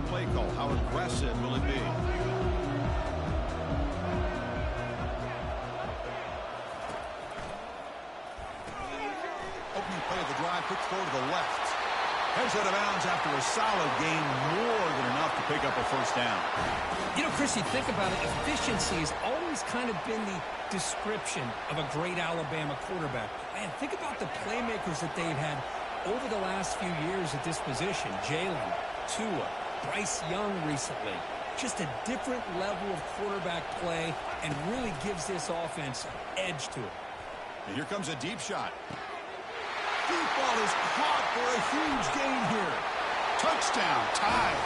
down play call. How aggressive will it be? Opening play of the drive, quick throw to the left. Heads out of bounds after a solid gain, more than enough to pick up a first down. You know, Chris, you think about it, efficiency has always kind of been the description of a great Alabama quarterback. Man, think about the playmakers that they've had over the last few years at this position. Jalen, Tua, Bryce Young recently. Just a different level of quarterback play and really gives this offense edge to it. And here comes a deep shot. Deep ball is caught for a huge gain here. Touchdown, tied.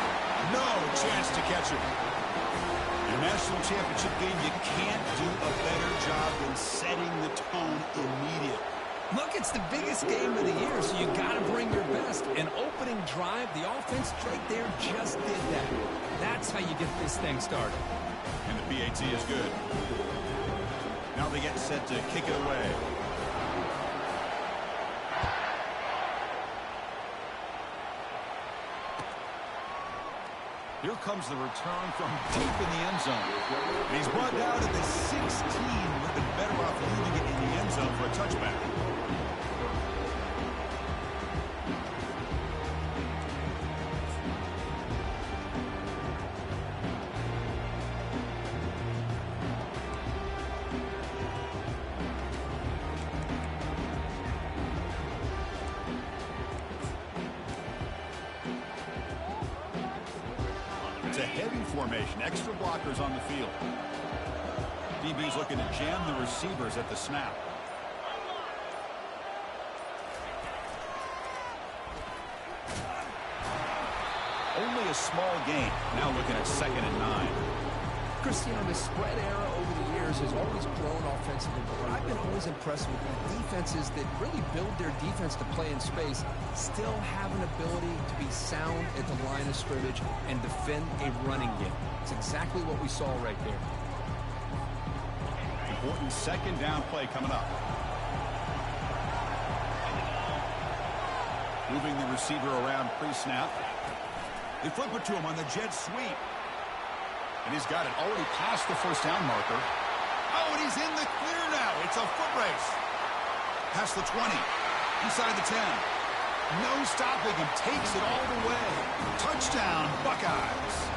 No chance to catch it. In a national championship game, you can't do a better job than setting the tone immediately. Look, it's the biggest game of the year, so you got to bring your best. An opening drive, the offense right there just did that. That's how you get this thing started. And the PAT is good. Now they get set to kick it away. Here comes the return from deep in the end zone. And he's brought down at the 16. Would have been better off leaving it in the end zone for a touchback. It's a heavy formation, extra blockers on the field. DB's looking to jam the receivers at the snap. Only a small gain. Now looking at 2nd and 9. Christian, the spread era over the years has always grown offensively, but what I've been always impressed with the defenses that really build their defense to play in space still have an ability to be sound at the line of scrimmage and defend a running game. It's exactly what we saw right there. Important 2nd down play coming up. Moving the receiver around pre-snap. They flip it to him on the jet sweep. And he's got it already past the first down marker. Oh, and he's in the clear now. It's a foot race. Past the 20. Inside the 10. No stopping him. Takes it all the way. Touchdown, Buckeyes.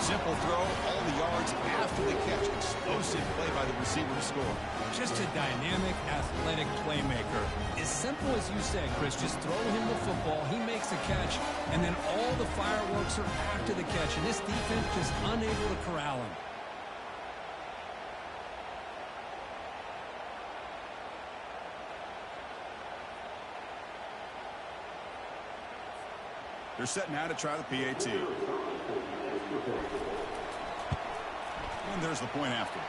Simple throw. All the yards after the catch. Explosive play by the receiver to score. Just a dynamic, athletic playmaker. As simple as you said, Chris, just throw him the football, he makes the catch, and then all the fireworks are after the catch, and this defense just unable to corral him. They're set now to try the PAT. And there's the point after.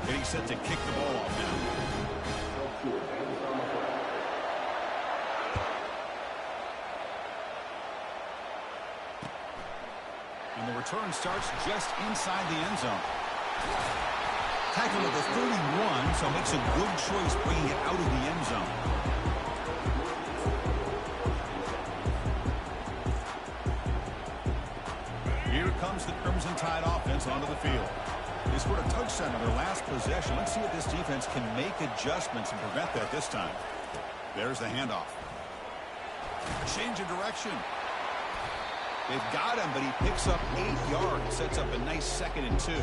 Getting set to kick the ball off now. And the return starts just inside the end zone. Tackled at the 31, so makes a good choice bringing it out of the end zone. Here comes the Crimson Tide offense onto the field. They scored a touchdown on their last possession. Let's see if this defense can make adjustments and prevent that this time. There's the handoff. Change of direction. They've got him, but he picks up 8 yards. Sets up a nice 2nd and 2.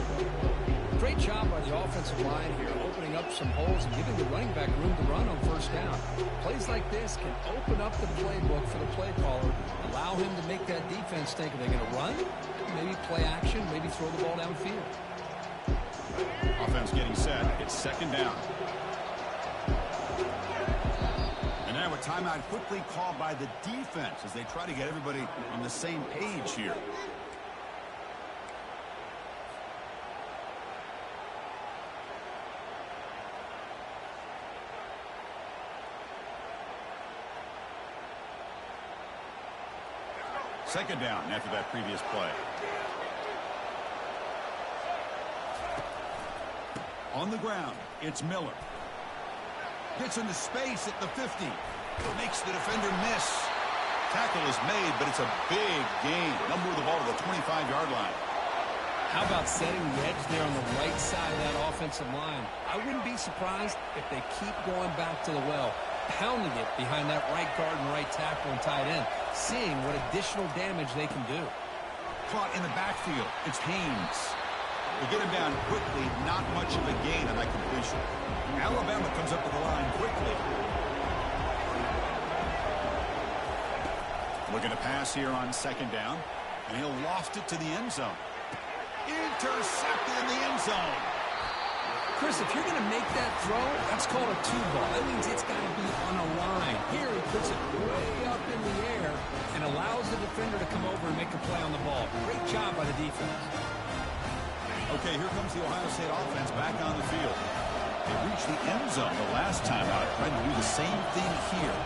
Great job by the offensive line here, opening up some holes and giving the running back room to run on first down. Plays like this can open up the playbook for the play caller, allow him to make that defense think, are they going to run? Maybe play action, maybe throw the ball downfield. Offense getting set. It's 2nd down. And now a timeout quickly called by the defense as they try to get everybody on the same page here. Second down after that previous play. On the ground, it's Miller. Gets into space at the 50. Makes the defender miss. Tackle is made, but it's a big gain. They'll move the ball to the 25-yard line. How about setting the edge there on the right side of that offensive line? I wouldn't be surprised if they keep going back to the well, pounding it behind that right guard and right tackle and tight end, seeing what additional damage they can do. Caught in the backfield. It's Haynes. They get him down quickly. Not much of a gain on that completion. Alabama comes up to the line quickly. Looking to pass here on second down, and he'll loft it to the end zone. Intercepted in the end zone. Chris, if you're going to make that throw, that's called a two ball. That means it's got to be on a line. Here he puts it way up in the air and allows the defender to come over and make a play on the ball. Great job by the defense. Okay, here comes the Ohio State offense back on the field. They reached the end zone the last time out, trying to do the same thing here.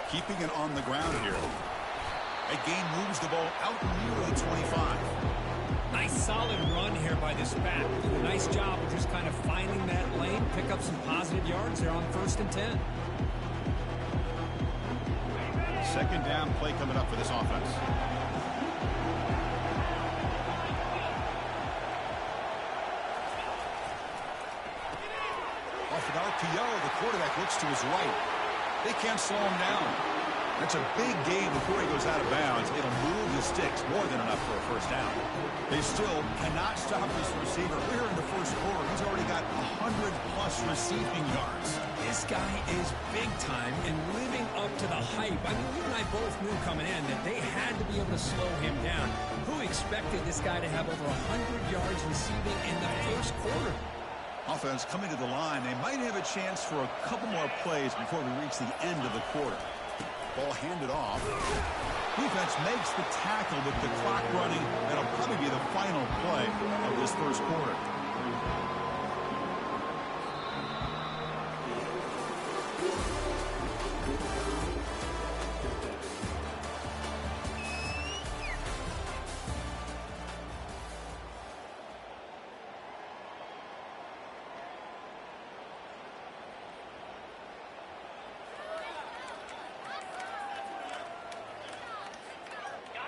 Keeping it on the ground here. That gain moves the ball out near the 25. Nice solid run here by this back. Did a nice job of just kind of finding that lane, pick up some positive yards there on 1st and 10. Second down play coming up for this offense. Off an RPO, the quarterback looks to his right. They can't slow him down. That's a big gain before he goes out of bounds. It'll move the sticks more than enough for a first down. They still cannot stop this receiver. We're in the first quarter. He's already got 100-plus receiving yards. This guy is big time and living up to the hype. I mean, you and I both knew coming in that they had to be able to slow him down. Who expected this guy to have over 100 yards receiving in the first quarter? Offense coming to the line. They might have a chance for a couple more plays before we reach the end of the quarter. Ball handed off. Defense makes the tackle with the clock running. That'll probably be the final play of this first quarter.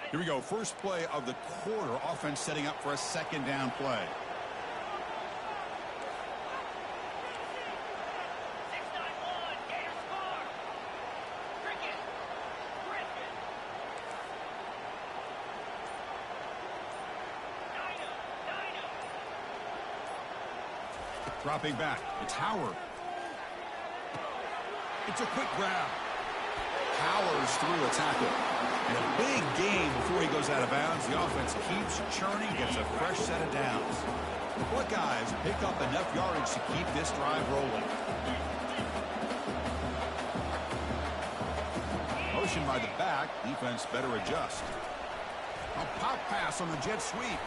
Here we go. First play of the quarter. Offense setting up for a second down play. Dropping back. It's Howard. It's a quick grab. Powers through a tackle. And a big gain before he goes out of bounds. The offense keeps churning, gets a fresh set of downs. The Buckeyes pick up enough yardage to keep this drive rolling. Motion by the back. Defense better adjust. A pop pass on the jet sweep.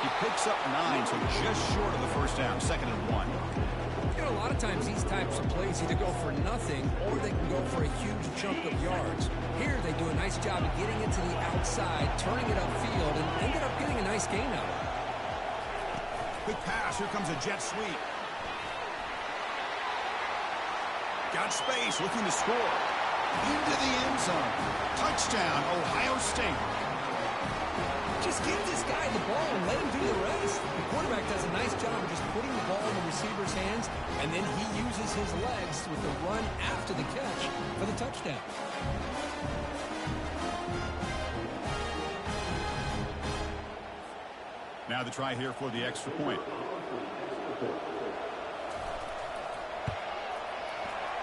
He picks up 9, so just short of the first down. 2nd and 1. You know, a lot of times these types of plays either go for nothing or they can go for a huge chunk of yards. Here they do a nice job of getting it to the outside, turning it upfield, and ended up getting a nice gain out of it. Quick pass. Here comes a jet sweep. Got space, looking to score. Into the end zone. Touchdown, Ohio State. Just give this guy the ball and let him do the rest. The quarterback does a nice job of just putting the ball in the receiver's hands, and then he uses his legs with the run after the catch for the touchdown. Now the try here for the extra point.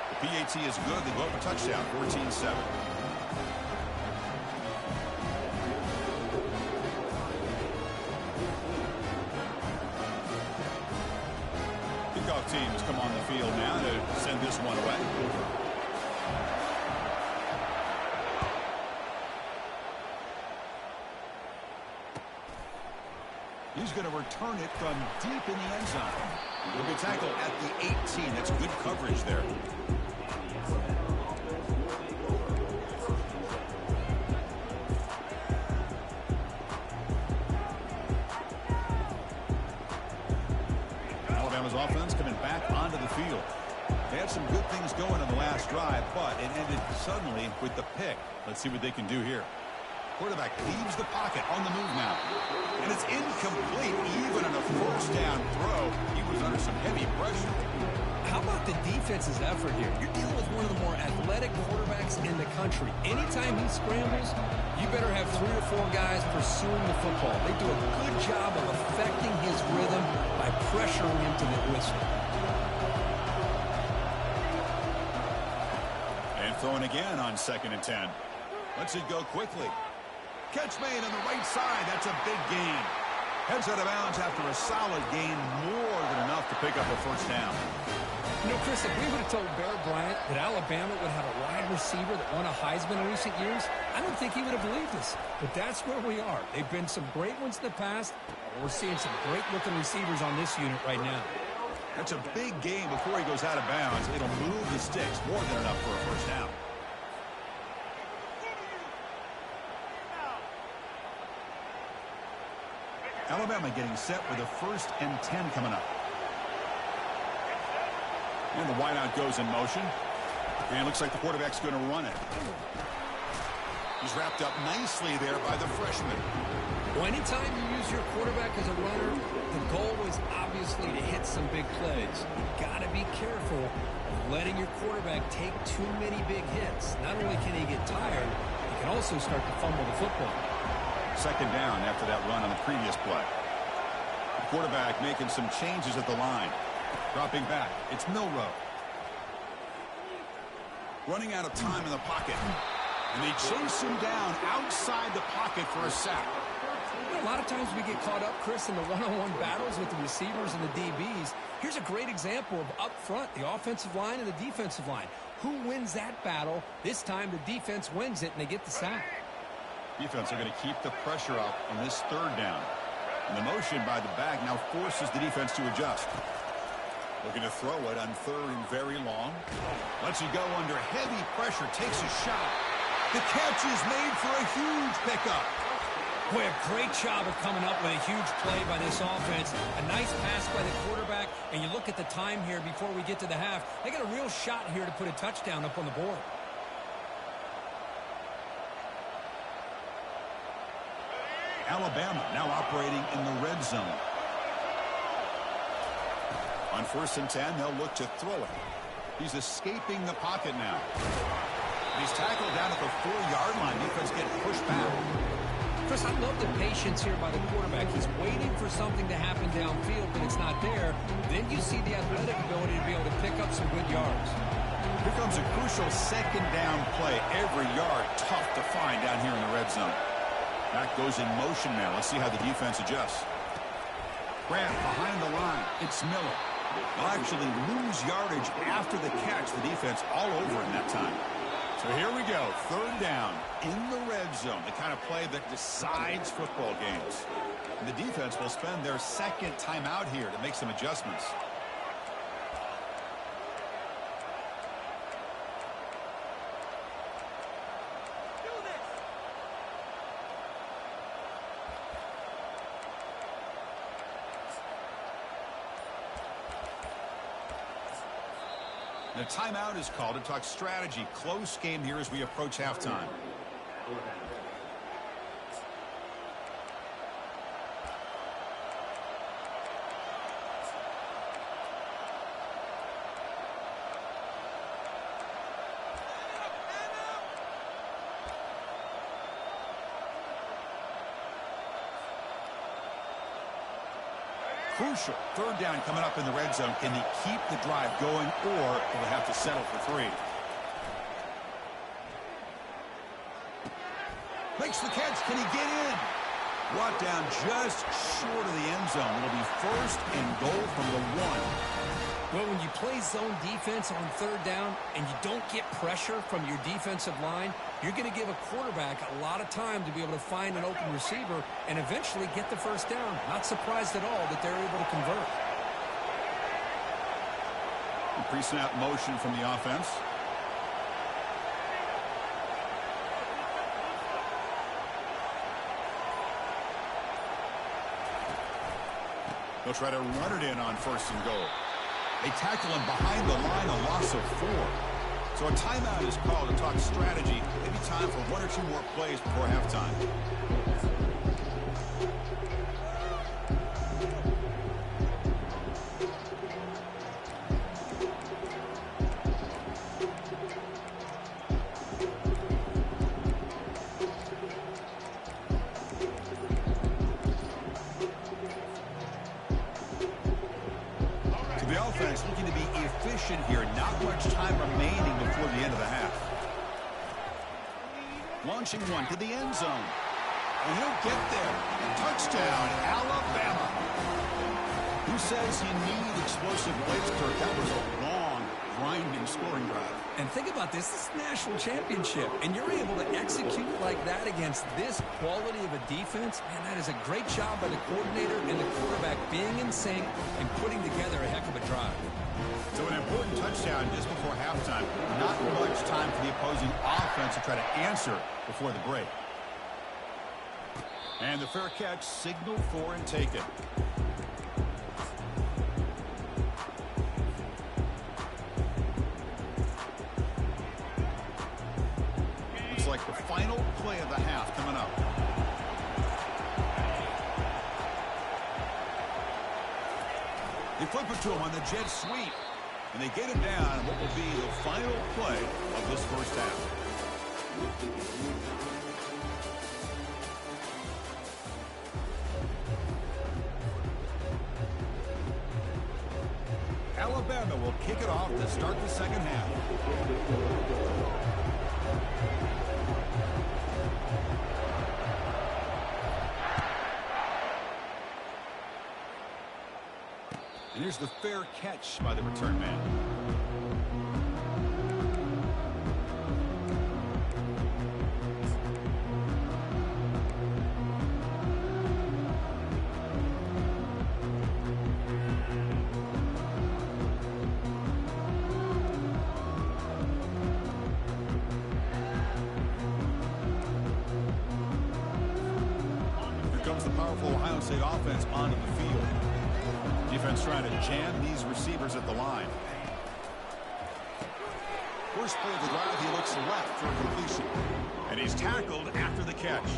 The PAT is good. They go up a touchdown, 14-7. Kickoff teams come on the field now to send this one away. He's going to return it from deep in the end zone. He'll be tackled at the 18. That's good coverage there. Alabama's offense coming back onto the field. They had some good things going on the last drive, but it ended suddenly with the pick. Let's see what they can do here. Quarterback leaves the pocket on the move now. And it's incomplete even on a first down throw. He was under some heavy pressure. How about the defense's effort here? You're dealing with one of the more athletic quarterbacks in the country. Anytime he scrambles, you better have 3 or 4 guys pursuing the football. They do a good job of affecting his rhythm by pressuring him to the whistle. And throwing again on 2nd and 10. Lets it go quickly. Catch made on the right side. That's a big gain. Heads out of bounds after a solid gain, more than enough to pick up a first down. You know, Chris, if we would have told Bear Bryant that Alabama would have a wide receiver that won a Heisman in recent years, I don't think he would have believed us. But that's where we are. They've been some great ones in the past. We're seeing some great-looking receivers on this unit right now. That's a big gain before he goes out of bounds. It'll move the sticks more than enough for a first down. Alabama getting set with a 1st and 10 coming up. And the wideout goes in motion. And it looks like the quarterback's going to run it. He's wrapped up nicely there by the freshman. Well, anytime you use your quarterback as a runner, the goal is obviously to hit some big plays. You've got to be careful of letting your quarterback take too many big hits. Not only can he get tired, he can also start to fumble the football. 2nd down after that run on the previous play. The quarterback making some changes at the line. Dropping back. It's Milroe. Running out of time in the pocket. And they chase him down outside the pocket for a sack. You know, a lot of times we get caught up, Chris, in the one-on-one battles with the receivers and the DBs. Here's a great example of up front, the offensive line and the defensive line. Who wins that battle? This time the defense wins it, and they get the sack. Defense are going to keep the pressure up on this 3rd down. And the motion by the back now forces the defense to adjust. Looking to throw it on 3rd and very long. Lets it go under heavy pressure. Takes a shot. The catch is made for a huge pickup. Boy, a great job of coming up with a huge play by this offense. A nice pass by the quarterback. And you look at the time here before we get to the half. They got a real shot here to put a touchdown up on the board. Alabama now operating in the red zone. On 1st and 10, they'll look to throw it. He's escaping the pocket now. He's tackled down at the 4-yard line. Defense getting pushed back. Chris, I love the patience here by the quarterback. He's waiting for something to happen downfield, but it's not there. Then you see the athletic ability to be able to pick up some good yards. Here comes a crucial 2nd down play. Every yard tough to find down here in the red zone. Back goes in motion now. Let's see how the defense adjusts. Grant behind the line. It's Miller. They'll actually lose yardage after the catch. The defense all over in that time. So here we go. 3rd down in the red zone. The kind of play that decides football games. And the defense will spend their 2nd timeout here to make some adjustments. The timeout is called to talk strategy. Close game here as we approach halftime. Crucial 3rd down coming up in the red zone. Can they keep the drive going, or will they have to settle for 3? Makes the catch. Can he get in? Brought down just short of the end zone. It'll be 1st and goal from the 1. Well, when you play zone defense on 3rd down and you don't get pressure from your defensive line, you're going to give a quarterback a lot of time to be able to find an open receiver and eventually get the first down. Not surprised at all that they're able to convert. Pre-snap motion from the offense. They'll try to run it in on 1st and goal. They tackle him behind the line, a loss of 4. So a timeout is called to talk strategy. Maybe time for 1 or 2 more plays before halftime. Looking to be efficient here. Not much time remaining before the end of the half. Launching one to the end zone. And he'll get there. Touchdown, Alabama. Who says you need explosive plays, Kirk? That was a long, grinding scoring drive. And think about this. This is a national championship, and you're able to execute like that against this quality of a defense. Man, that is a great job by the coordinator and the quarterback being in sync and putting together a heck of a drive. So an important touchdown just before halftime. Not much time for the opposing offense to try to answer before the break. And the fair catch signaled for and taken. Looks like the final play of the half coming up. They flip it to him on the jet sweep. And they get him down what will be the final play of this first half. Alabama will kick it off to start the second half. And here's the fair catch by the return man. Here comes the powerful Ohio State offense onto the field. Defense trying to jam these receivers at the line. First play of the drive, he looks left for a completion. And he's tackled after the catch.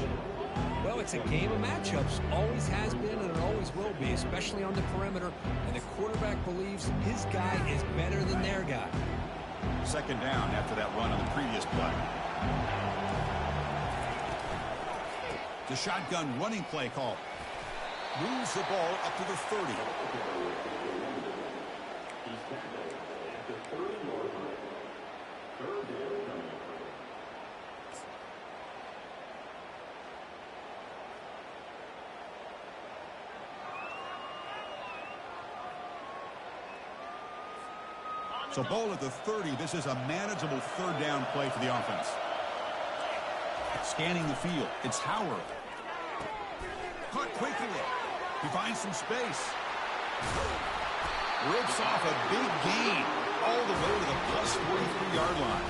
Well, it's a game of matchups. Always has been and it always will be, especially on the perimeter. And the quarterback believes his guy is better than their guy. Second down after that run on the previous play. The shotgun running play call. Moves the ball up to the 30. So ball at the 30. This is a manageable third down play for the offense. Scanning the field. It's Howard. Caught quickly. He finds some space. Rips off a big gain all the way to the plus 43-yard line.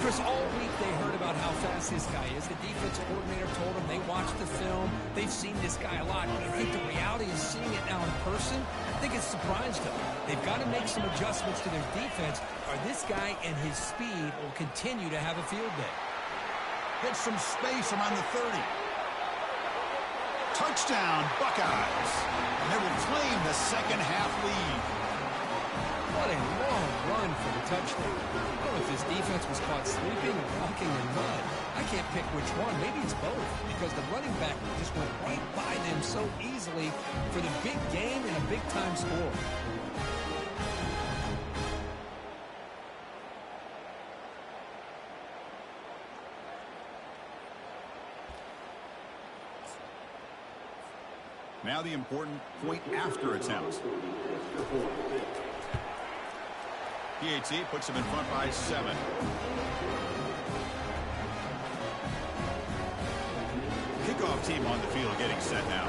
Chris, all week they heard about how fast this guy is. The defense coordinator told them they watched the film. They've seen this guy a lot. But I think the reality is seeing it now in person, I think it's surprised them. They've got to make some adjustments to their defense, or this guy and his speed will continue to have a field day. Gets some space around the 30. Touchdown, Buckeyes. And they will claim the second half lead. What a long run for the touchdown. I don't know if this defense was caught sleeping or walking in mud. I can't pick which one. Maybe it's both, because the running back just went right by them so easily for the big game and a big-time score. Now the important point after attempt. PAT puts him in front by 7. Kickoff team on the field getting set now.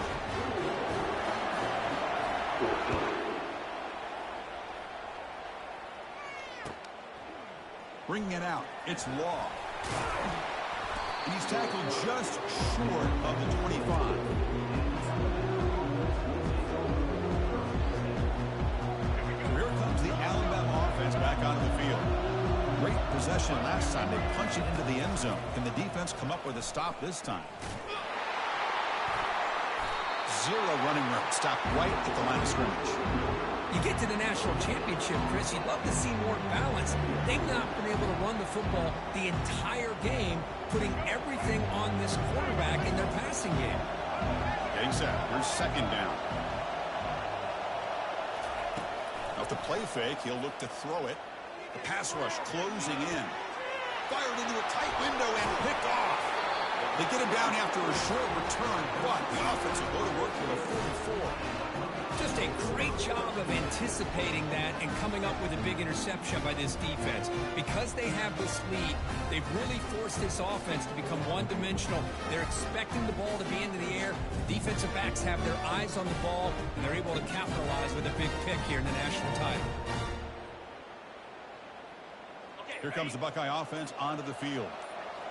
Bringing it out. It's Law. And he's tackled just short of the 25. possession last time. They punch it into the end zone. Can the defense come up with a stop this time? Zero running room. Stop right at the line of scrimmage. You get to the national championship, Chris, you'd love to see more balance. They've not been able to run the football the entire game, putting everything on this quarterback in their passing game. Getting set. Here's second down. Off the play fake, he'll look to throw it. The pass rush closing in. Fired into a tight window and picked off. They get him down after a short return, but the offense will go to work with a 44. Just a great job of anticipating that and coming up with a big interception by this defense. Because they have this lead, they've really forced this offense to become one-dimensional. They're expecting the ball to be into the air. The defensive backs have their eyes on the ball, and they're able to capitalize with a big pick here in the national title. Here comes the Buckeye offense onto the field.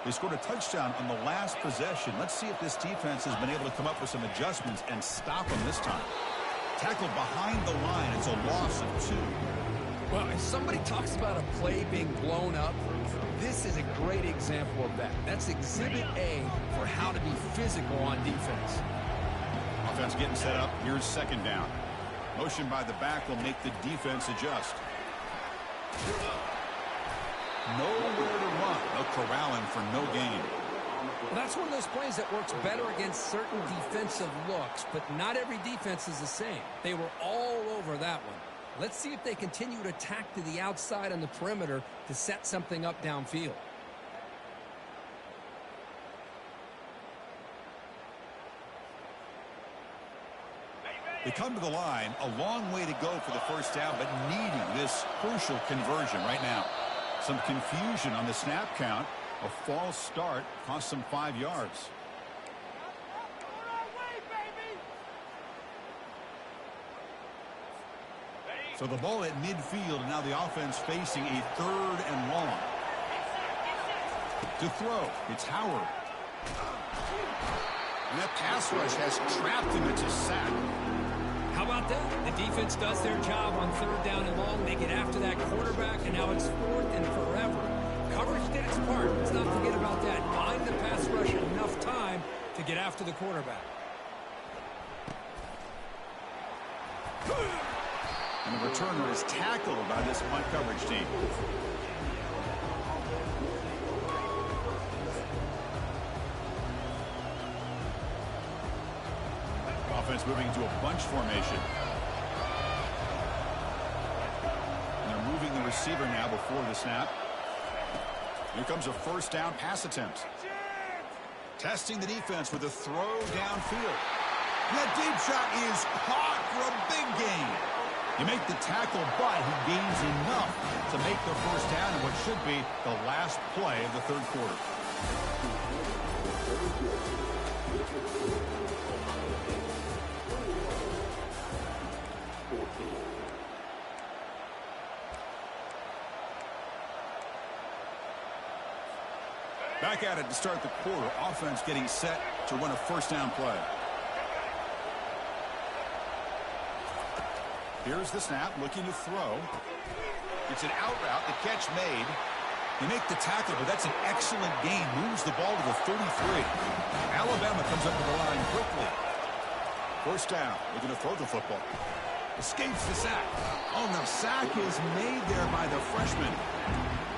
They scored a touchdown on the last possession. Let's see if this defense has been able to come up with some adjustments and stop them this time. Tackled behind the line. It's a loss of 2. Well, if somebody talks about a play being blown up, this is a great example of that. That's Exhibit A for how to be physical on defense. Offense getting set up. Here's second down. Motion by the back will make the defense adjust. Nowhere to run. They'll corral him for no gain. Well, that's one of those plays that works better against certain defensive looks, but not every defense is the same. They were all over that one. Let's see if they continue to attack to the outside on the perimeter to set something up downfield. They come to the line, a long way to go for the first down, but needing this crucial conversion right now. Some confusion on the snap count. A false start cost them 5 yards. So the ball at midfield, and now the offense facing a 3rd and long. To throw, it's Howard. And that pass rush has trapped him. It's a sack. How about that? The defense does their job on 3rd down and long. They get after that quarterback, and now it's 4th and forever. Coverage did its part. Let's not forget about that. Bind the pass rush enough time to get after the quarterback. And the returner is tackled by this punt coverage team. Offense moving into a bunch formation. And they're moving the receiver now before the snap. Here comes a first down pass attempt. Testing the defense with a throw downfield. And that deep shot is caught for a big gain. You make the tackle, but he gains enough to make the first down in what should be the last play of the 3rd quarter. Back at it to start the quarter. Offense getting set to run a first down play. Here's the snap, looking to throw. It's an out route, the catch made. They make the tackle, but that's an excellent gain. Moves the ball to the 33. Alabama comes up to the line quickly. First down, looking to throw the football. Escapes the sack. Oh, no, sack is made there by the freshman.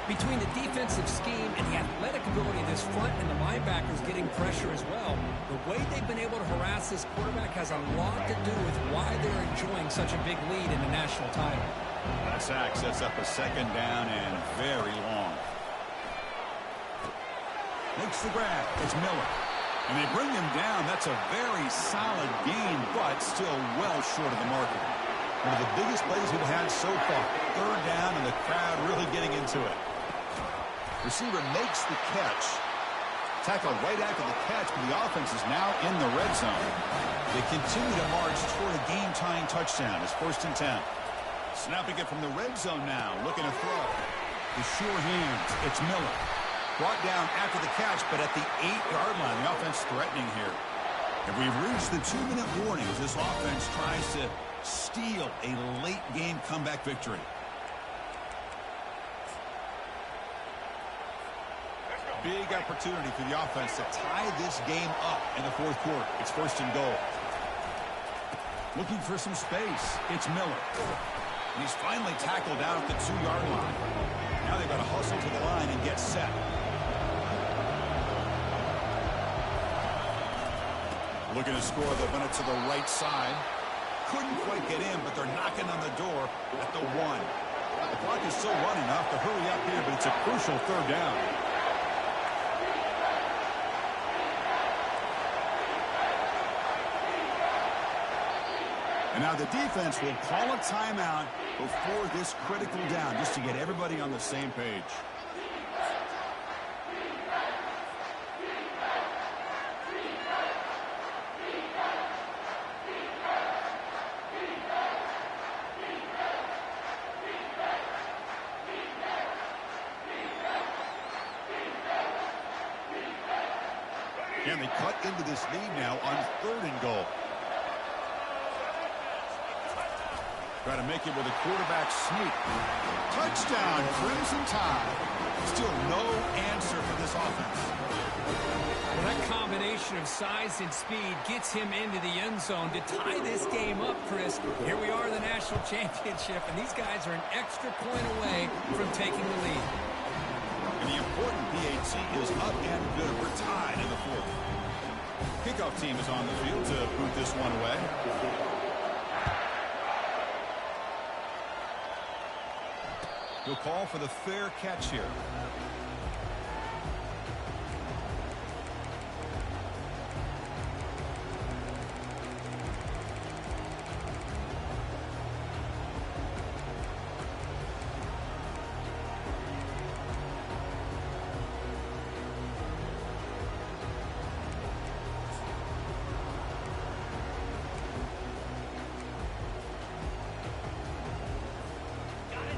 Between the defensive scheme and the athletic ability of this front and the linebackers getting pressure as well, the way they've been able to harass this quarterback has a lot to do with why they're enjoying such a big lead in the national title. That sack sets up a second down and very long. Makes the grab. It's Miller. And they bring him down. That's a very solid gain, but still well short of the marker. One of the biggest plays we've had so far. 3rd down, and the crowd really getting into it. Receiver makes the catch. Tackled right after the catch, but the offense is now in the red zone. They continue to march toward a game-tying touchdown. It's 1st and 10. Snapping it from the red zone now, looking to throw. The sure hands. It's Miller. Brought down after the catch, but at the 8-yard line, the offense threatening here. And we've reached the 2-minute warning as this offense tries to steal a late-game comeback victory. Big opportunity for the offense to tie this game up in the fourth quarter. It's first and goal. Looking for some space. It's Miller. And he's finally tackled down at the 2-yard line. Now they've got to hustle to the line and get set. Looking to score. They'll run it to the right side. Couldn't quite get in, but they're knocking on the door at the 1. The clock is still running enough to hurry up here, but it's a crucial third down. And now the defense will call a timeout before this critical down, just to get everybody on the same page. And they cut into this lead now on third and goal. Try to make it with a quarterback sneak. Touchdown, Crimson Tide. Still no answer for this offense. Well, that combination of size and speed gets him into the end zone to tie this game up, Chris. Here we are in the national championship, and these guys are an extra point away from taking the lead. And the important PAT is up and good. We're tied in the fourth. Kickoff team is on the field to boot this one away. He'll call for the fair catch here.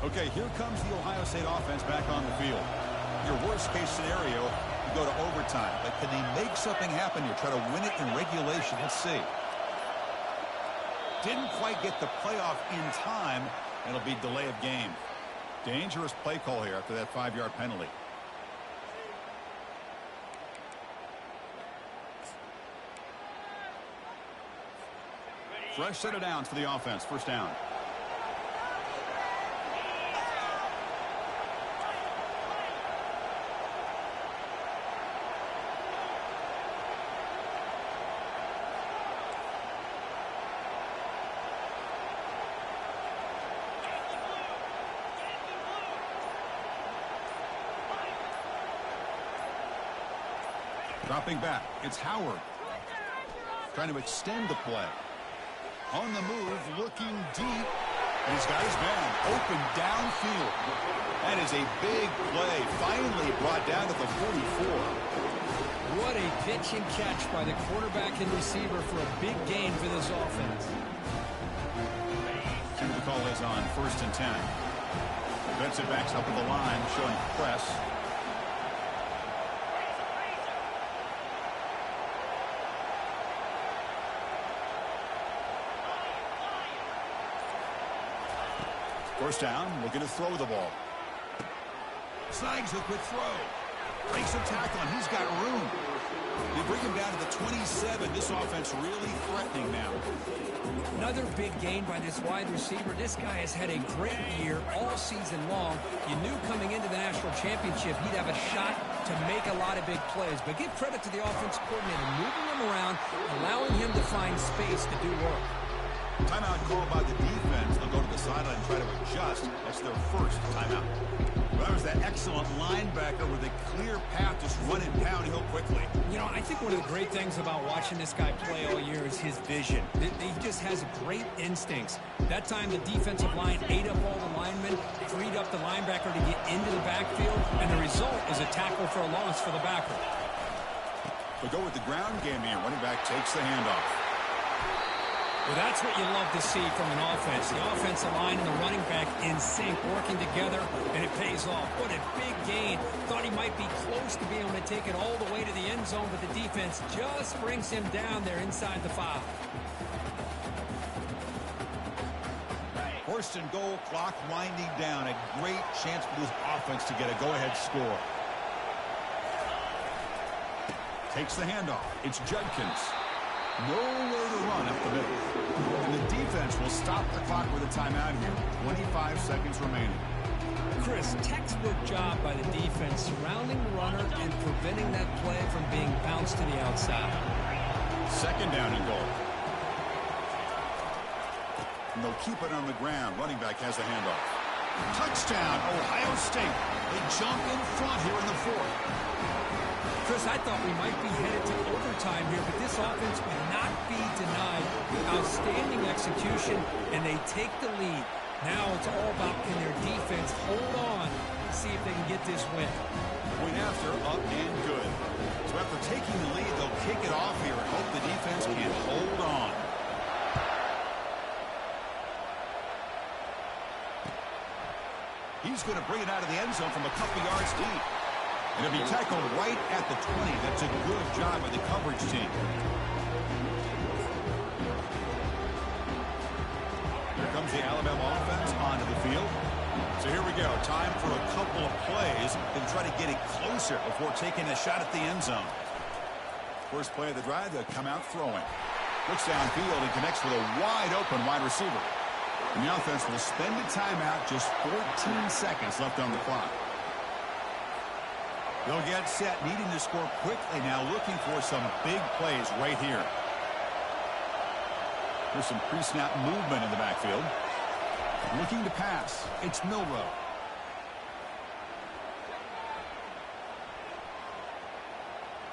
Okay, here comes the Ohio State offense back on the field. Your worst-case scenario, you go to overtime. But can they make something happen here? Try to win it in regulation. Let's see. Didn't quite get the playoff in time. It'll be delay of game. Dangerous play call here after that 5-yard penalty. Fresh set of downs for the offense. First down. Dropping back, it's Howard. Trying to extend the play. On the move, looking deep. And he's got his man open downfield. That is a big play. Finally brought down to the 44. What a pitch and catch by the quarterback and receiver for a big gain for this offense. See what the call is on first and 10. Defensive backs up at the line, showing press. First down, looking to throw the ball. Snags a quick throw. Breaks a tackle, and he's got room. They bring him down to the 27. This offense really threatening now. Another big gain by this wide receiver. This guy has had a great year all season long. You knew coming into the national championship he'd have a shot to make a lot of big plays. But give credit to the offensive coordinator, moving him around, allowing him to find space to do work. Timeout called by the defense. They'll go to the sideline and try to adjust. That's their first timeout. Well, that was that excellent linebacker with a clear path, just running downhill quickly. You know, I think one of the great things about watching this guy play all year is his vision. He just has great instincts. That time the defensive line ate up all the linemen, freed up the linebacker to get into the backfield, and the result is a tackle for a loss for the backer. We'll go with the ground game here. Running back takes the handoff. Well, that's what you love to see from an offense. The offensive line and the running back in sync, working together, and it pays off. What a big gain. Thought he might be close to being able to take it all the way to the end zone, but the defense just brings him down there inside the 5. First and goal, clock winding down. A great chance for this offense to get a go-ahead score. Takes the handoff. It's Judkins. Nowhere to run up the middle. And the defense will stop the clock with a timeout here. 25 seconds remaining. Chris, textbook job by the defense surrounding the runner and preventing that play from being bounced to the outside. Second down and goal. And they'll keep it on the ground. Running back has the handoff. Touchdown, Ohio State. They jump in front here in the fourth. Chris, I thought we might be headed to overtime here, but this offense would not be denied. Outstanding execution, and they take the lead. Now it's all about can their defense hold on to see if they can get this win. Point after, up and good. So after taking the lead, they'll kick it off here and hope the defense can hold on. He's going to bring it out of the end zone from a couple yards deep. And it'll be tackled right at the 20. That's a good job by the coverage team. Here comes the Alabama offense onto the field. So here we go. Time for a couple of plays to try to get it closer before taking a shot at the end zone. First play of the drive, they'll come out throwing. Looks downfield and connects with a wide-open wide receiver. And the offense will spend a timeout, just 14 seconds left on the clock. They'll get set, needing to score quickly now, looking for some big plays right here. There's some pre-snap movement in the backfield. Looking to pass. It's Milroe.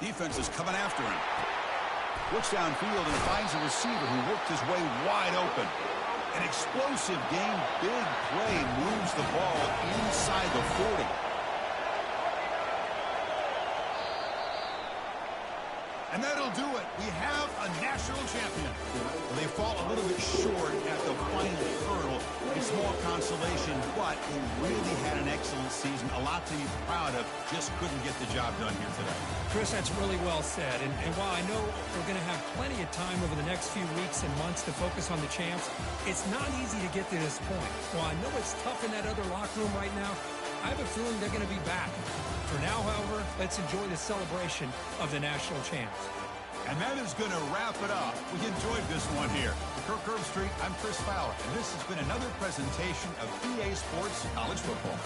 Defense is coming after him. Looks downfield and finds a receiver who worked his way wide open. An explosive game, big play, moves the ball inside the 40. And that'll do it. We have a national champion. They fall a little bit short at the final hurdle. It's more consolation, but they really had an excellent season. A lot to be proud of. Just couldn't get the job done here today. Chris, that's really well said. And while I know we're going to have plenty of time over the next few weeks and months to focus on the champs, it's not easy to get to this point. While I know it's tough in that other locker room right now, I have a feeling they're going to be back. For now, however, let's enjoy the celebration of the national champs. And that is going to wrap it up. We enjoyed this one here. For Kirk Herbstreit, I'm Chris Fowler, and this has been another presentation of EA Sports College Football.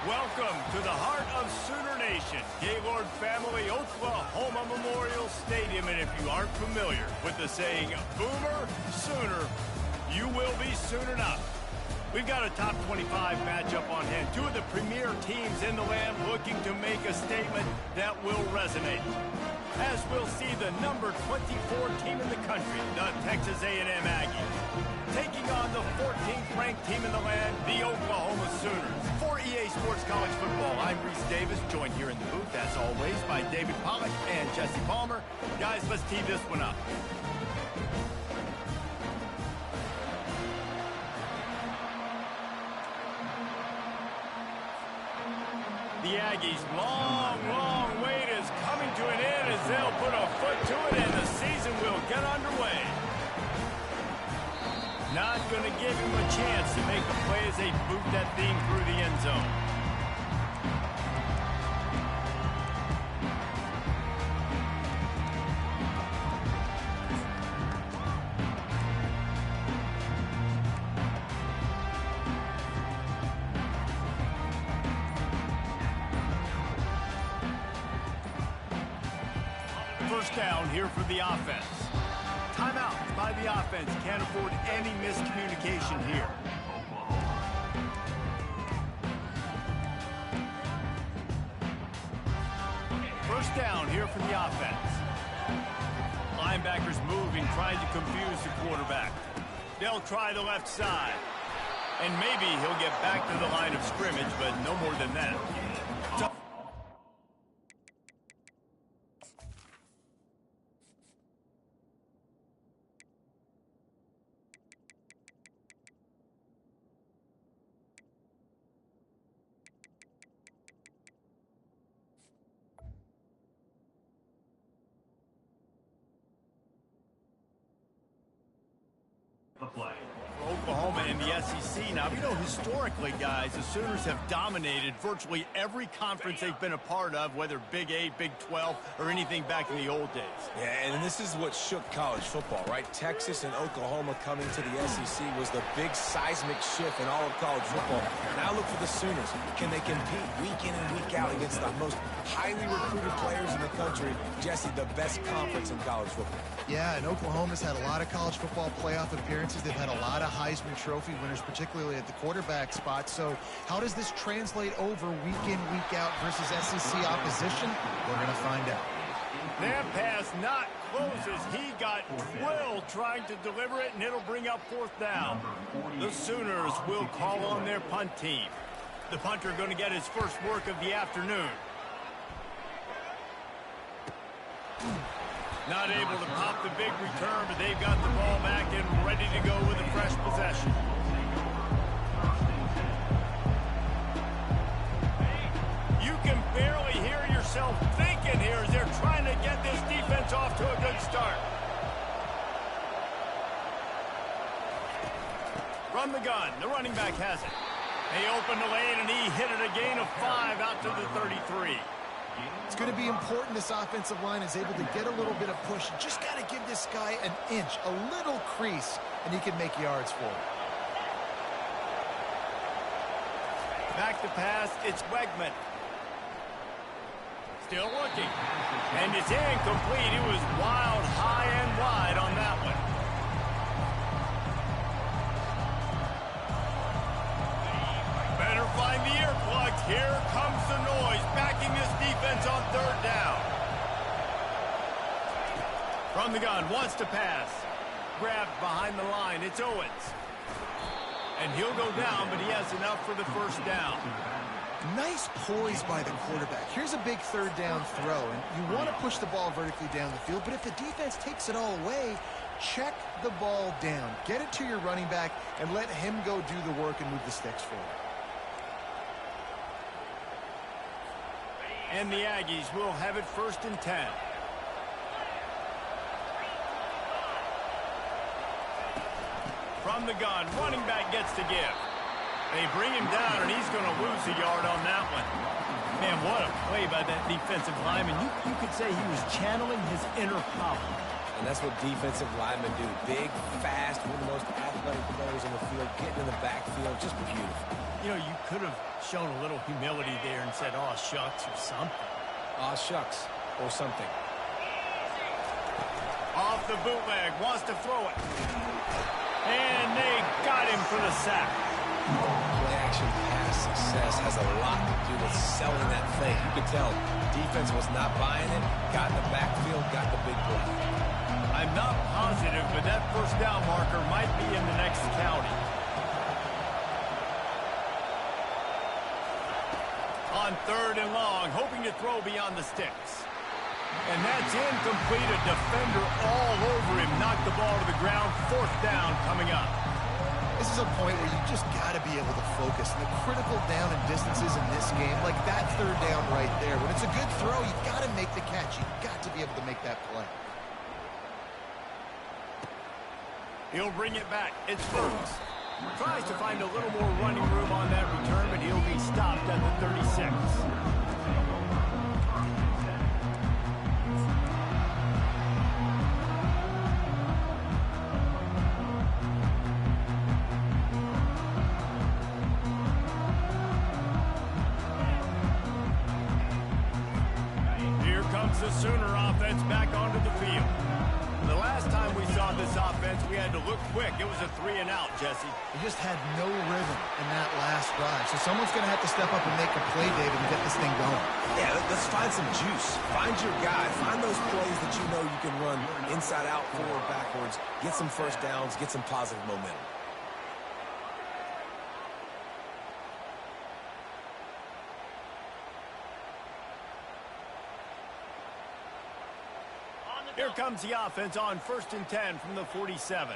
Welcome to the heart of Sooner Nation, Gaylord Family Oklahoma Memorial Stadium. And if you aren't familiar with the saying, Boomer Sooner, you will be soon enough. We've got a top 25 matchup on hand. Two of the premier teams in the land looking to make a statement that will resonate. As we'll see the number 24 team in the country, the Texas A&M Aggies, taking on the 14th ranked team in the land, the Oklahoma Sooners. For EA Sports College Football, I'm Reese Davis, joined here in the booth, as always, by David Pollack and Jesse Palmer. Guys, let's tee this one up. The Aggies' long wait is coming to an end as they'll put a foot to it and the season will get underway. Not going to give him a chance to make a play as they boot that thing through the end zone. First down here for the offense. Timeout by the offense. Can't afford any miscommunication here. First down here for the offense. Linebackers moving, trying to confuse the quarterback. They'll try the left side. And maybe he'll get back to the line of scrimmage, but no more than that. For Oklahoma and the SEC. Now, we know historically, guys, the Sooners have dominated virtually every conference they've been a part of, whether Big 8, Big 12, or anything back in the old days. Yeah, and this is what shook college football, right? Texas and Oklahoma coming to the SEC was the big seismic shift in all of college football. Now look for the Sooners. Can they compete week in and week out against the most highly recruited players in the country? Jesse, the best conference in college football. Yeah, and Oklahoma's had a lot of college football playoff appearances. They've had a lot of Heisman Trophy winners, particularly at the quarterback spot. So how does this translate over week in, week out versus SEC opposition? We're going to find out. That pass not close as he got drilled trying to deliver it, and it'll bring up fourth down. The Sooners will call on their punt team. The punter going to get his first work of the afternoon. Not able to pop the big return, but they've got the ball back and ready to go with a fresh possession. You can barely hear yourself thinking here as they're trying to get this defense off to a good start. From the gun, the running back has it. They open the lane, and he hit it a gain of 5 out to the 33. It's going to be important this offensive line is able to get a little bit of push. Just got to give this guy an inch, a little crease, and he can make yards for it. Back to pass, it's Wegman. Still looking. And it's incomplete. It was wild, high and wide on that one. Better find the earplugs. Here comes the noise, backing this defense on third down. From the gun, wants to pass. Grabbed behind the line, it's Owens. And he'll go down, but he has enough for the first down. Nice poise by the quarterback. Here's a big third down throw, and you want to push the ball vertically down the field, but if the defense takes it all away, check the ball down. Get it to your running back and let him go do the work and move the sticks for you. And the Aggies will have it 1st and 10. From the gun, running back gets to give. They bring him down, and he's going to lose a yard on that one. Man, what a play by that defensive lineman. You could say he was channeling his inner power. And that's what defensive linemen do. Big, fast, one of the most athletic players in the field, getting in the backfield, just beautiful. You know, you could have shown a little humility there and said, "Oh, shucks," or something. Aw, shucks, or something. Off the bootleg, wants to throw it. And they got him for the sack. Play-action pass success has a lot to do with selling that thing. You could tell defense was not buying it, got in the backfield, got the big play. I'm not positive, but that first down marker might be in the next county. On 3rd and long, hoping to throw beyond the sticks. And that's incomplete. A defender all over him. Knocked the ball to the ground. 4th down coming up. This is a point where you just got to be able to focus. And the critical down and distances in this game, like that 3rd down right there, when it's a good throw, you've got to make the catch. You've got to be able to make that play. He'll bring it back. It's Burks. Tries to find a little more running room on that return, but he'll be stopped at the 36. Here comes the Sooner offense back onto the field. The last time we saw this offense, we had to look quick. It was a 3-and-out, Jesse. They just had no rhythm in that last drive. So someone's going to have to step up and make a play, David, and get this thing going. Yeah, let's find some juice. Find your guy. Find those plays that you know you can run inside out, forward, backwards, get some first downs, get some positive momentum. Here comes the offense on 1st and 10 from the 47.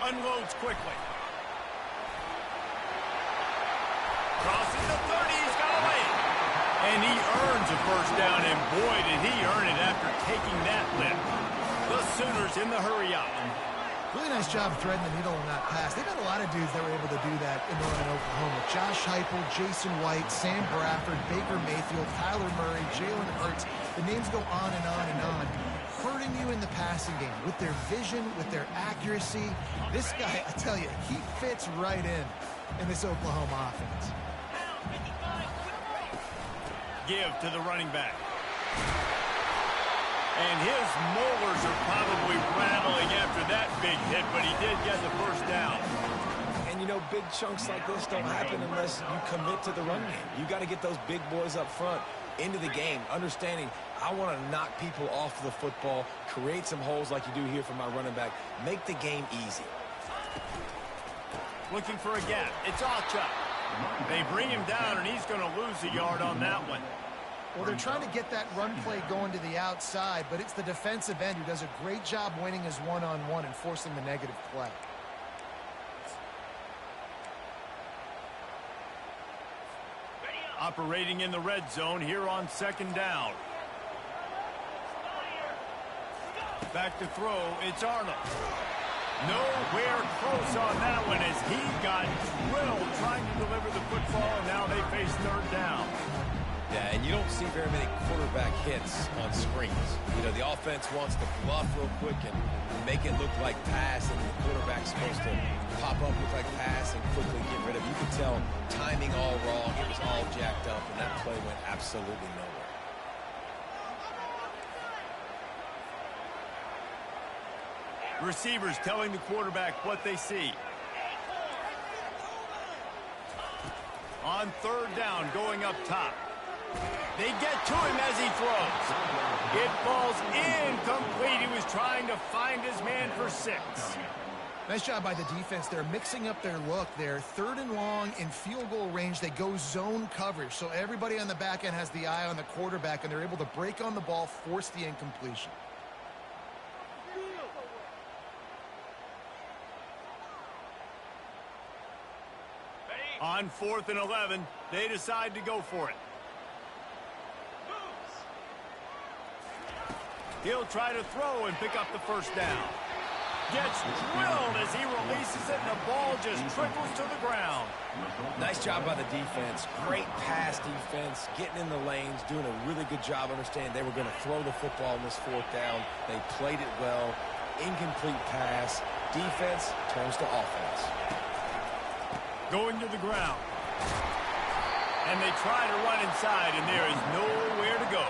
Unloads quickly. Crosses the 30. He's got away. And he earns a first down, and boy, did he earn it after taking that lift. The Sooners in the hurry-up. Really nice job threading the needle on that pass. They've got a lot of dudes that were able to do that in Northern Oklahoma. Josh Heupel, Jason White, Sam Bradford, Baker Mayfield, Kyler Murray, Jalen Hurts. The names go on and on and on. Hurting you in the passing game with their vision, with their accuracy. This guy, I tell you, he fits right in this Oklahoma offense. Give to the running back. And his molars are probably rattling after that big hit, but he did get the first down. And, you know, big chunks like this don't happen unless you commit to the run game. You got to get those big boys up front into the game, understanding I want to knock people off the football, create some holes like you do here for my running back, make the game easy. Looking for a gap. It's Acha. They bring him down, and he's going to lose a yard on that one. Well, they're trying to get that run play going to the outside, but it's the defensive end who does a great job winning his one-on-one and forcing the negative play. Operating in the red zone here on 2nd down. Back to throw. It's Arnold. Nowhere close on that one as he got drilled trying to deliver the football, and now they face 3rd down. Yeah, and you don't see very many quarterback hits on screens. You know, the offense wants to bluff real quick and make it look like pass, and the quarterback's supposed to pop up, look like pass, and quickly get rid of it. You could tell timing all wrong. It was all jacked up, and that play went absolutely nowhere. Receivers telling the quarterback what they see. On 3rd down, going up top. They get to him as he throws. It falls incomplete. He was trying to find his man for 6. Nice job by the defense. They're mixing up their look. They're 3rd and long in field goal range. They go zone coverage, so everybody on the back end has the eye on the quarterback, and they're able to break on the ball, force the incompletion. On 4th and 11, they decide to go for it. He'll try to throw and pick up the first down. Gets drilled as he releases it, and the ball just trickles to the ground. Nice job by the defense. Great pass defense, getting in the lanes, doing a really good job understanding they were going to throw the football on this fourth down. They played it well. Incomplete pass. Defense turns to offense. Going to the ground. And they try to run inside, and there is nowhere to go.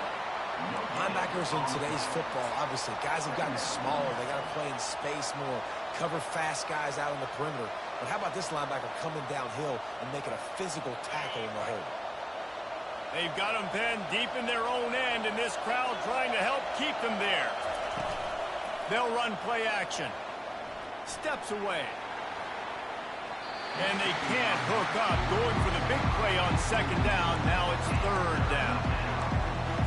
Linebackers in today's football, obviously, guys have gotten smaller. They got to play in space more, cover fast guys out on the perimeter. But how about this linebacker coming downhill and making a physical tackle in the hole? They've got them pinned deep in their own end, and this crowd trying to help keep them there. They'll run play action. Steps away. And they can't hook up. Going for the big play on second down. Now it's third down.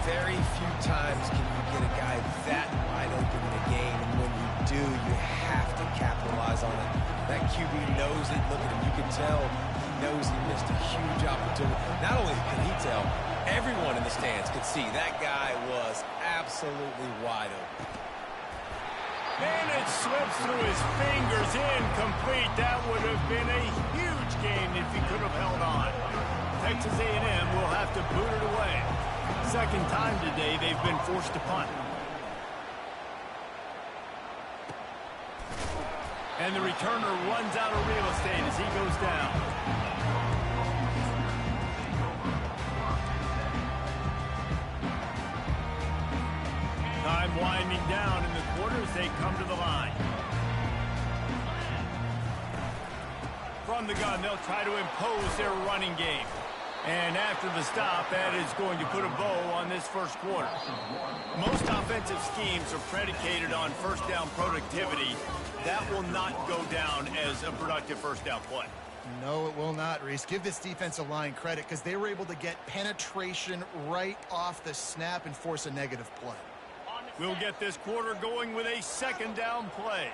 Very few times can you get a guy that wide open in a game, and when you do, you have to capitalize on it. That QB knows it. Look at him. You can tell he knows he missed a huge opportunity. Not only can he tell, everyone in the stands could see that guy was absolutely wide open. And it slips through his fingers, incomplete. That would have been a huge game if he could have held on. Texas A&M will have to boot it away. Second time today they've been forced to punt. And the returner runs out of real estate as he goes down. Time winding down in the quarters. They come to the line. From the gun, they'll try to impose their running game. And after the stop, that is going to put a bow on this first quarter. Most offensive schemes are predicated on first down productivity. That will not go down as a productive first down play. No, it will not, Reese. Give this defensive line credit because they were able to get penetration right off the snap and force a negative play. We'll get this quarter going with a second down play.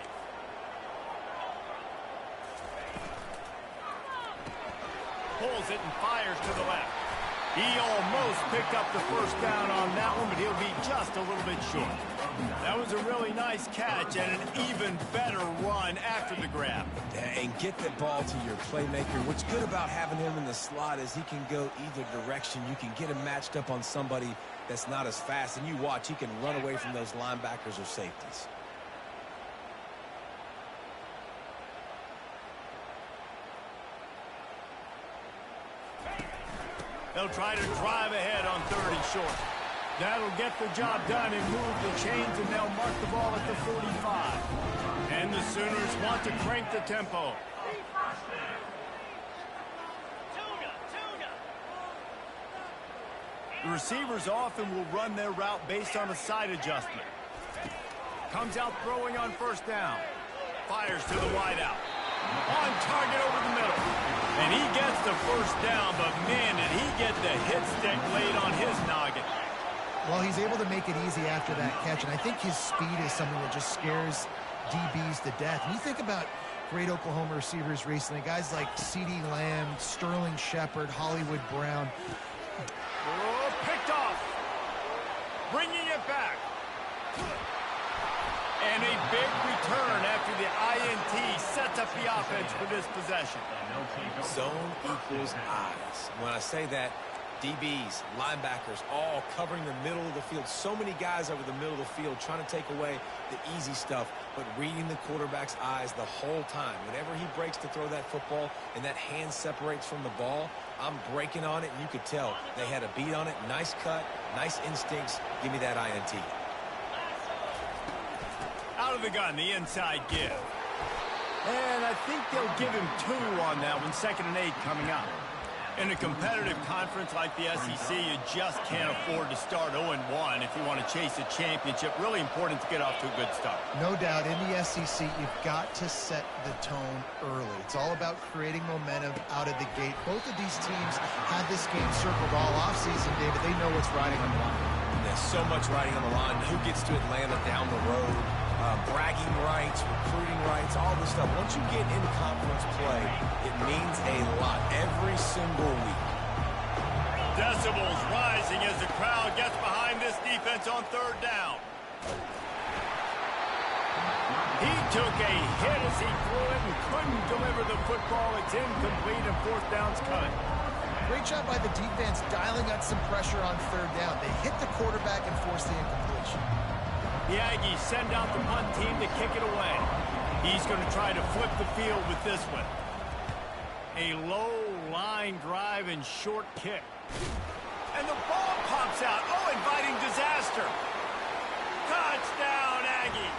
Pulls it and fires to the left. He almost picked up the first down on that one, but he'll be just a little bit short. That was a really nice catch and an even better run after the grab. And get the ball to your playmaker. What's good about having him in the slot is he can go either direction. You can get him matched up on somebody that's not as fast, and you watch, he can run away from those linebackers or safeties. They'll try to drive ahead on 30 short. That'll get the job done and move the chains, and they'll mark the ball at the 45. And the Sooners want to crank the tempo. The receivers often will run their route based on a side adjustment. Comes out throwing on first down. Fires to the wideout. On target over the middle. And he gets the first down, but man, did he get the hit stick laid on his noggin. Well, he's able to make it easy after that catch, and I think his speed is something that just scares DBs to death. And you think about great Oklahoma receivers recently, guys like CeeDee Lamb, Sterling Shepard, Hollywood Brown. Oh, picked off. Bringing it back. And a big return after the INT sets up the offense for this possession. Zone equals eyes. When I say that, DBs, linebackers, all covering the middle of the field. So many guys over the middle of the field trying to take away the easy stuff, but reading the quarterback's eyes the whole time. Whenever he breaks to throw that football and that hand separates from the ball, I'm breaking on it, and you could tell they had a beat on it. Nice cut, nice instincts. Give me that INT. Out of the gun, the inside give. And I think they'll give him 2 on that one. 2nd and 8 coming up. In a competitive conference like the SEC, you just can't afford to start 0-1 if you want to chase a championship. Really important to get off to a good start. No doubt, in the SEC, you've got to set the tone early. It's all about creating momentum out of the gate. Both of these teams had this game circled all offseason, David. They know what's riding on the line. There's so much riding on the line. Who gets to Atlanta down the road? Bragging rights, recruiting rights, all this stuff. Once you get in conference play, it means a lot every single week. Decibels rising as the crowd gets behind this defense on 3rd down. He took a hit as he threw it and couldn't deliver the football. It's incomplete and fourth down's cut. Great job by the defense dialing up some pressure on third down. They hit the quarterback and forced the incompletion. The Aggies send out the punt team to kick it away. He's going to try to flip the field with this one. A low line drive and short kick. And the ball pops out. Oh, inviting disaster. Touchdown, Aggie.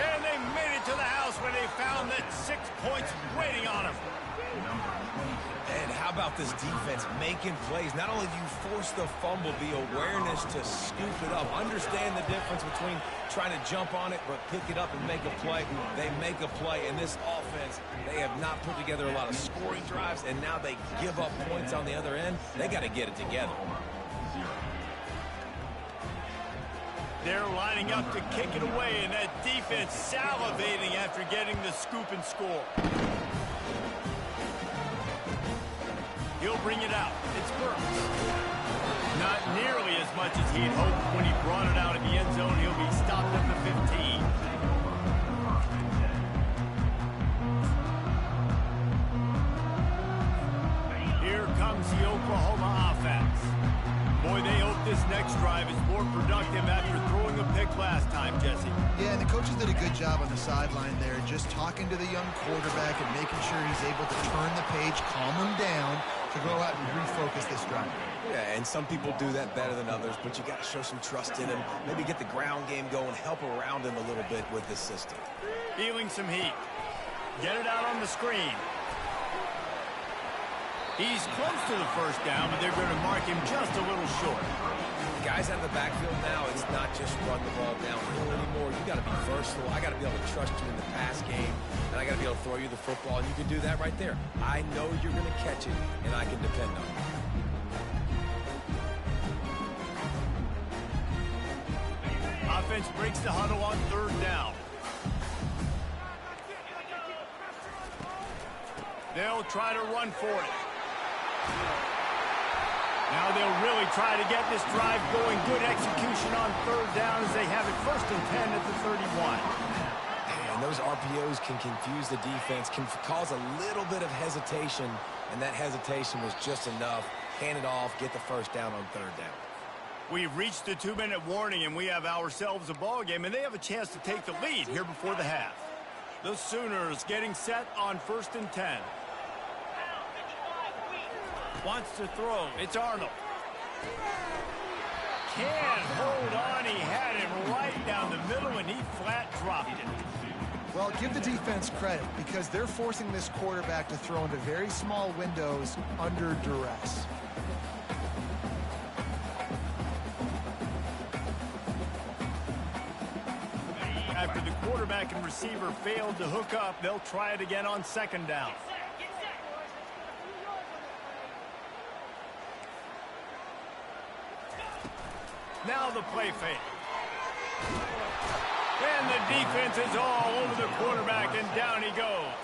And they made it to the house when they found that 6 points waiting on them. And how about this defense making plays? Not only do you force the fumble, the awareness to scoop it up. Understand the difference between trying to jump on it but pick it up and make a play. They make a play. In this offense, they have not put together a lot of scoring drives, and now they give up points on the other end. They got to get it together. They're lining up to kick it away, and that defense salivating after getting the scoop and score. He'll bring it out. It's Burks. Not nearly as much as he'd hoped when he brought it out in the end zone. He'll be stopped at the 15. Here comes the Oklahoma offense. Boy, they hope this next drive is more productive after throwing a pick last time, Jesse. Yeah, and the coaches did a good job on the sideline there, just talking to the young quarterback and making sure he's able to turn the page, calm him down, to go out and refocus this drive. Yeah, and some people do that better than others, but you got to show some trust in him. Maybe get the ground game going, help around him a little bit with this system. Feeling some heat. Get it out on the screen. He's close to the first down, but they're going to mark him just a little short. Guys out of the backfield now, it's not just run the ball downhill anymore. You got to be versatile. I got to be able to trust you in the pass game, and I got to be able to throw you the football, and you can do that right there. I know you're going to catch it, and I can depend on it. Offense breaks the huddle on third down. They'll try to run for it. Now they'll really try to get this drive going. Good execution on third down as they have it 1st and 10 at the 31. And those RPOs can confuse the defense, can cause a little bit of hesitation, and that hesitation was just enough. Hand it off, get the first down on third down. We've reached the 2-minute warning, and we have ourselves a ball game, and they have a chance to take the lead here before the half. The Sooners getting set on 1st and 10. Wants to throw. It's Arnold. Can't hold on. He had him right down the middle, and he flat dropped it. Well, give the defense credit because they're forcing this quarterback to throw into very small windows under duress. After the quarterback and receiver failed to hook up, they'll try it again on 2nd down. Now the play fake. And the defense is all over the quarterback, and down he goes.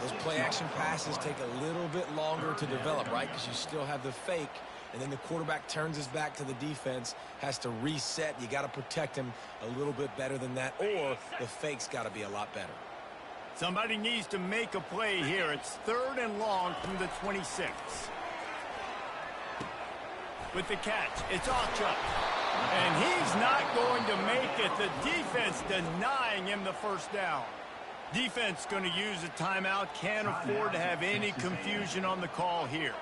Those play-action passes take a little bit longer to develop, right? Because you still have the fake, and then the quarterback turns his back to the defense, has to reset. You got to protect him a little bit better than that, or the fake's got to be a lot better. Somebody needs to make a play here. It's 3rd and long from the 26. With the catch, it's Ochuk. And he's not going to make it. The defense denying him the first down. Defense going to use a timeout. Can't afford to have any confusion on the call here.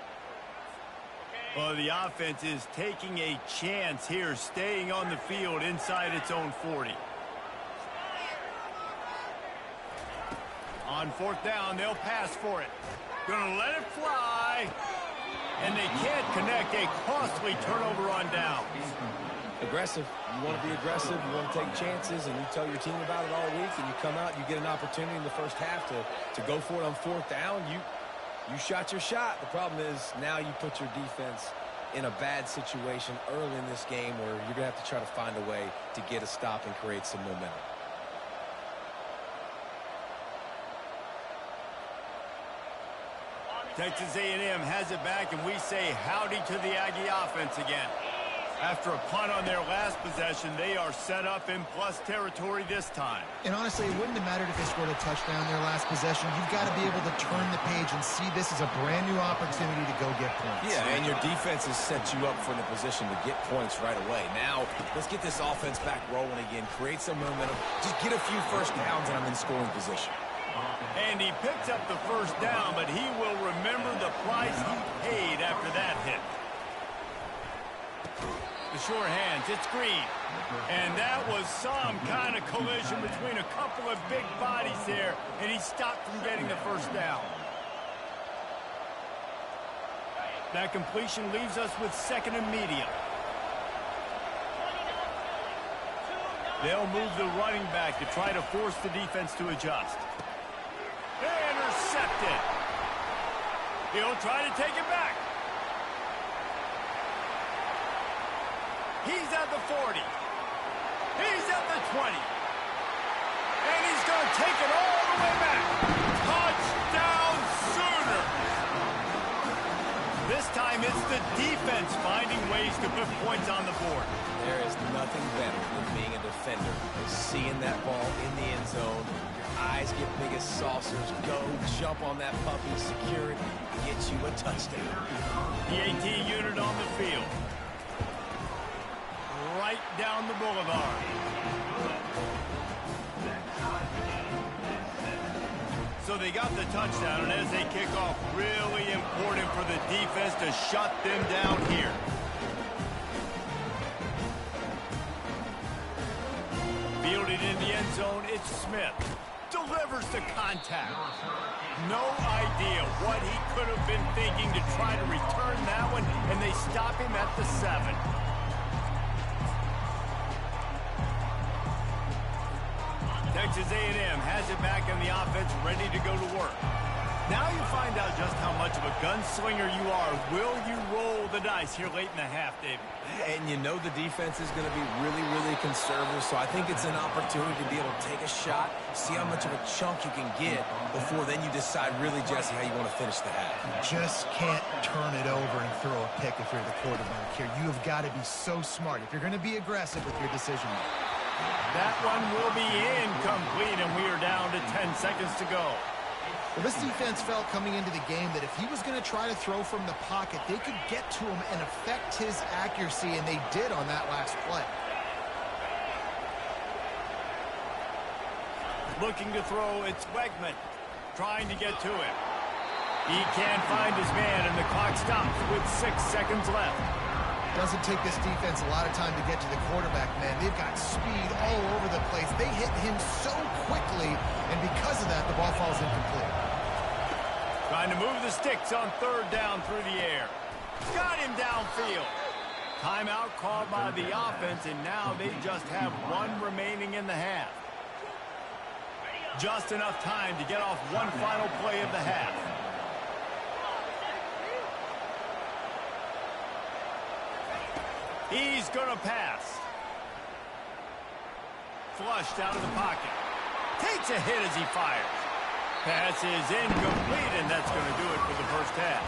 Well, the offense is taking a chance here, staying on the field inside its own 40. On 4th down, they'll pass for it. Going to let it fly. And they can't connect. A costly turnover on down. Aggressive. You want to be aggressive. You want to take chances, and you tell your team about it all week, and you come out, you get an opportunity in the first half to go for it on 4th down. You shot your shot. The problem is now you put your defense in a bad situation early in this game where you're going to have to try to find a way to get a stop and create some momentum. Texas A&M has it back, and we say howdy to the Aggie offense again. After a punt on their last possession, they are set up in plus territory this time. And honestly, it wouldn't have mattered if they scored a touchdown their last possession. You've got to be able to turn the page and see this as a brand new opportunity to go get points. Yeah, and your defense has set you up for the position to get points right away. Now, let's get this offense back rolling again. Create some momentum. Just get a few first downs, and I'm in scoring position. And he picks up the first down, but he will remember the price he paid after that hit. The short hands, it's Green. And that was some kind of collision between a couple of big bodies there, and he stopped from getting the first down. That completion leaves us with second and medium. They'll move the running back to try to force the defense to adjust. Intercepted. He'll try to take it back. He's at the 40. He's at the 20. And he's going to take it all the way back. Touchdown Sooners! This time it's the defense finding ways to put points on the board. There is nothing better than being a defender. Seeing that ball in the end zone, your eyes get big as saucers. Go, jump on that puppy, secure it, get you a touchdown. The AT unit on the field. Right down the boulevard. So they got the touchdown, and as they kick off, really important for the defense to shut them down here. Fielded in the end zone, it's Smith. Delivers the contact. No idea what he could have been thinking to try to return that one, and they stop him at the 7. Texas A&M has it back in the offense, ready to go to work. Now you find out just how much of a gunslinger you are. Will you roll the dice here late in the half, David? And you know the defense is going to be really, really conservative, so I think it's an opportunity to be able to take a shot, see how much of a chunk you can get before then you decide really, Jesse, how you want to finish the half. You just can't turn it over and throw a pick if you're the quarterback here. You have got to be so smart if you're going to be aggressive with your decision making. That one will be incomplete, and we are down to 10 seconds to go. Well, this defense felt coming into the game that if he was going to try to throw from the pocket, they could get to him and affect his accuracy, and they did on that last play. Looking to throw, it's Wegman trying to get to it. He can't find his man, and the clock stops with 6 seconds left. Doesn't take this defense a lot of time to get to the quarterback, man. They've got speed all over the place. They hit him so quickly, and because of that, the ball falls incomplete. Trying to move the sticks on third down through the air. Got him downfield. Timeout called by the offense, and now they just have one remaining in the half. Just enough time to get off one final play of the half. He's going to pass. Flushed out of the pocket. Takes a hit as he fires. Pass is incomplete, and that's going to do it for the first half.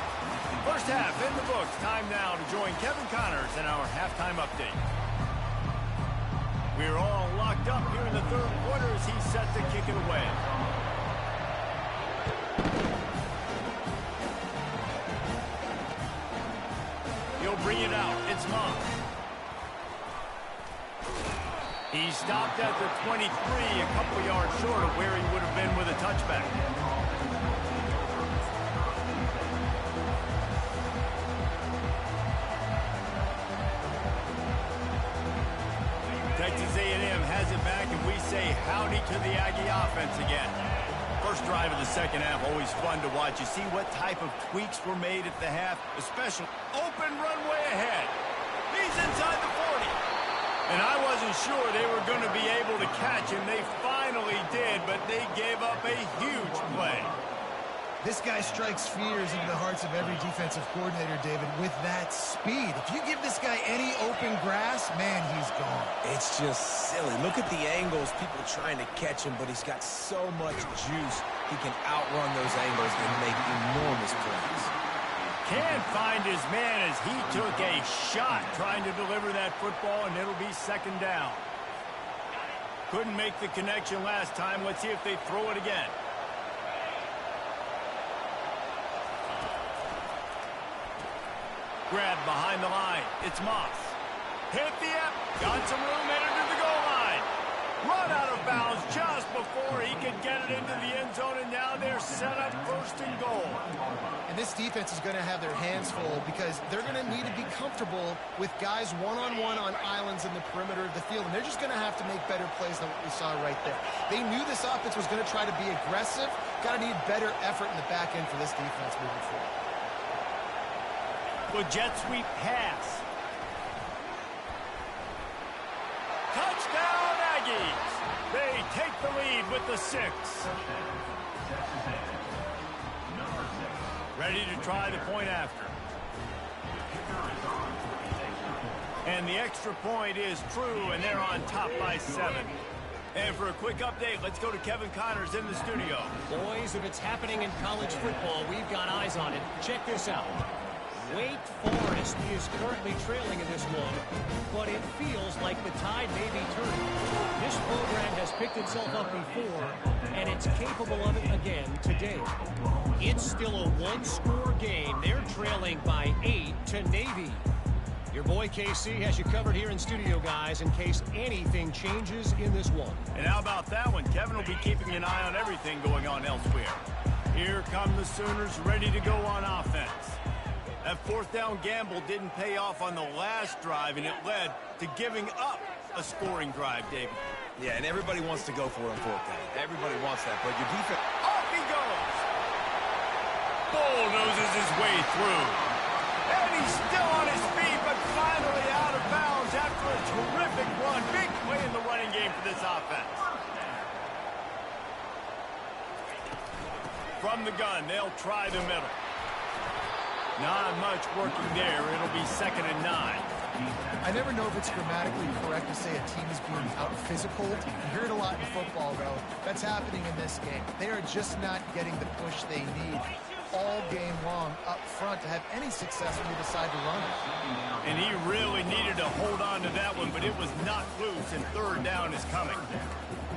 First half in the books. Time now to join Kevin Connors in our halftime update. We're all locked up here in the third quarter as he's set to kick it away. He'll bring it out. It's Monk. He stopped at the 23, a couple yards short of where he would have been with a touchback. Texas A&M has it back, and we say howdy to the Aggie offense again. First drive of the second half, always fun to watch. You see what type of tweaks were made at the half, especially open runway ahead. He's inside the 40. And I wasn't sure they were going to be able to catch him. They finally did, but they gave up a huge play. This guy strikes fears into the hearts of every defensive coordinator, David, with that speed. If you give this guy any open grass, man, he's gone. It's just silly. Look at the angles, people trying to catch him, but he's got so much juice. He can outrun those angles and make enormous plays. Can't find his man as he took a shot trying to deliver that football, and it'll be second down. Couldn't make the connection last time. Let's see if they throw it again. Grab behind the line. It's Moss. Hit the up. Got some room headed to the goal line. Run out of bounds just before he could get it into the end zone, and now they're set up first and goal. And this defense is going to have their hands full because they're going to need to be comfortable with guys one-on-one on islands in the perimeter of the field, and they're just going to have to make better plays than what we saw right there. They knew this offense was going to try to be aggressive. Got to need better effort in the back end for this defense moving forward. With jet sweep pass. Touchdown Aggies! They take the lead with the 6. Ready to try the point after. And the extra point is true, and they're on top by 7. And for a quick update, let's go to Kevin Connors in the studio. Boys, if it's happening in college football, we've got eyes on it. Check this out. Wake Forest is currently trailing in this one, but it feels like the tide may be turning. This program has picked itself up before, and it's capable of it again today. It's still a one-score game. They're trailing by 8 to Navy. Your boy KC has you covered here in studio, guys, in case anything changes in this one. And how about that one? Kevin will be keeping an eye on everything going on elsewhere. Here come the Sooners ready to go on offense. That fourth down gamble didn't pay off on the last drive, and it led to giving up a scoring drive, David. Yeah, and everybody wants to go for it on fourth down. Everybody wants that, but your defense... Off he goes! Bulldozes his way through. And he's still on his feet, but finally out of bounds after a terrific run. Big play in the running game for this offense. From the gun, they'll try the middle. Not much working there. It'll be 2nd and 9. I never know if it's grammatically correct to say a team is being out-physical. You hear it a lot in football, though. That's happening in this game. They are just not getting the push they need all game long up front to have any success when they decide to run it. And he really needed to hold on to that one, but it was not loose, and 3rd down is coming.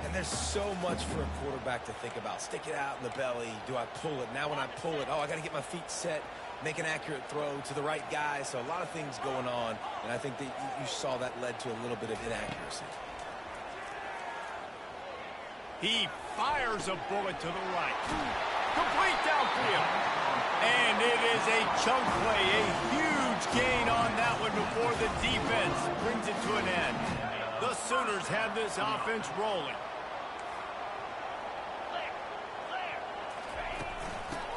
And there's so much for a quarterback to think about. Stick it out in the belly. Do I pull it? Now when I pull it, I got to get my feet set. Make an accurate throw to the right guy. So a lot of things going on, and I think that you saw that led to a little bit of inaccuracy. He fires a bullet to the right. Complete downfield. And it is a chunk play, a huge gain on that one before the defense brings it to an end. The Sooners have this offense rolling.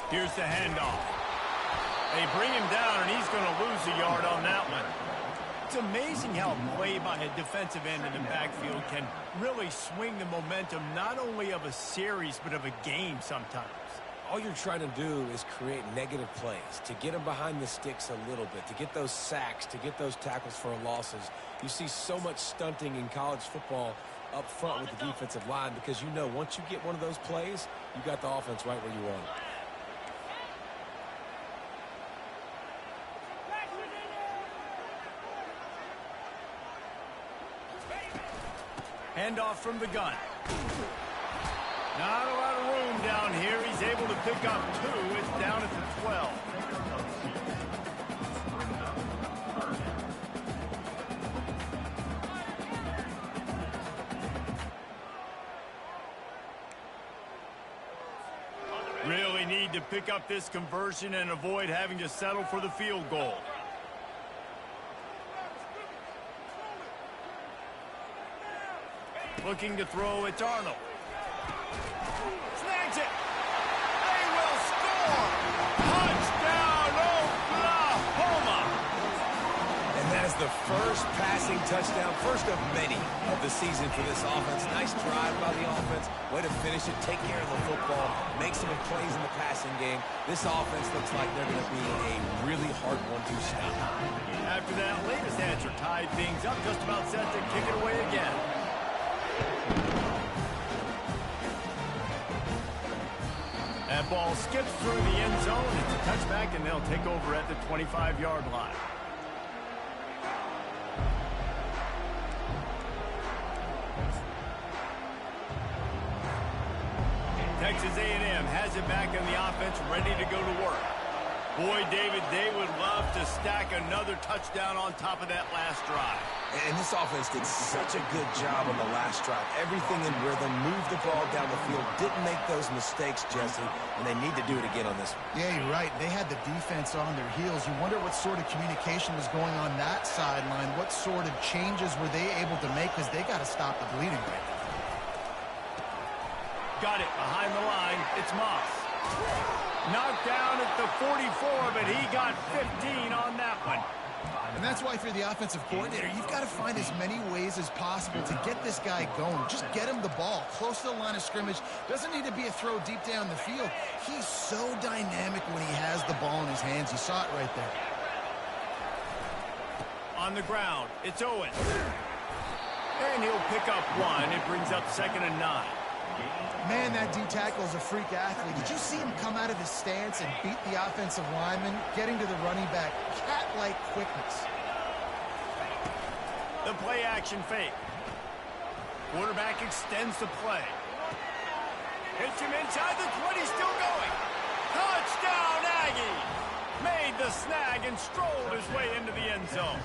Here's the handoff. They bring him down, and he's going to lose a yard on that one. It's amazing how a play by a defensive end in the backfield can really swing the momentum not only of a series but of a game sometimes. All you're trying to do is create negative plays, to get them behind the sticks a little bit, to get those sacks, to get those tackles for losses. You see so much stunting in college football up front with the defensive line because you know once you get one of those plays, you got the offense right where you want it. Handoff from the gun. Not a lot of room down here. He's able to pick up 2. It's down at the 12. Really need to pick up this conversion and avoid having to settle for the field goal. Looking to throw, it's Arnold. Snags it. They will score. Touchdown, Oklahoma. And that is the first passing touchdown, first of many of the season for this offense. Nice drive by the offense. Way to finish it, take care of the football, make some plays in the passing game. This offense looks like they're going to be a really hard one to stop. After that latest answer tied things up, just about set to kick it away again. That ball skips through the end zone. It's a touchback, and they'll take over at the 25-yard line. Texas A&M has it back in the offense, ready to go to work. Boy, David, they would love to stack another touchdown on top of that last drive. And this offense did such a good job on the last drive. Everything in rhythm, moved the ball down the field, didn't make those mistakes, Jesse, and they need to do it again on this one. Yeah, you're right. They had the defense on their heels. You wonder what sort of communication was going on that sideline. What sort of changes were they able to make, because they got to stop the bleeding right now. Got it behind the line. It's Moss. Knocked down at the 44, but he got 15 on that one. And that's why, if you're the offensive coordinator, you've got to find as many ways as possible to get this guy going. Just get him the ball close to the line of scrimmage. Doesn't need to be a throw deep down the field. He's so dynamic when he has the ball in his hands. You saw it right there. On the ground, it's Owens. And he'll pick up one. It brings up 2nd and 9. Man, that D-tackle is a freak athlete. Did you see him come out of his stance and beat the offensive lineman, getting to the running back? Cat-like quickness. The play-action fake. Quarterback extends the play. Hits him inside the 20, still going. Touchdown, Aggie! Made the snag and strolled his way into the end zone.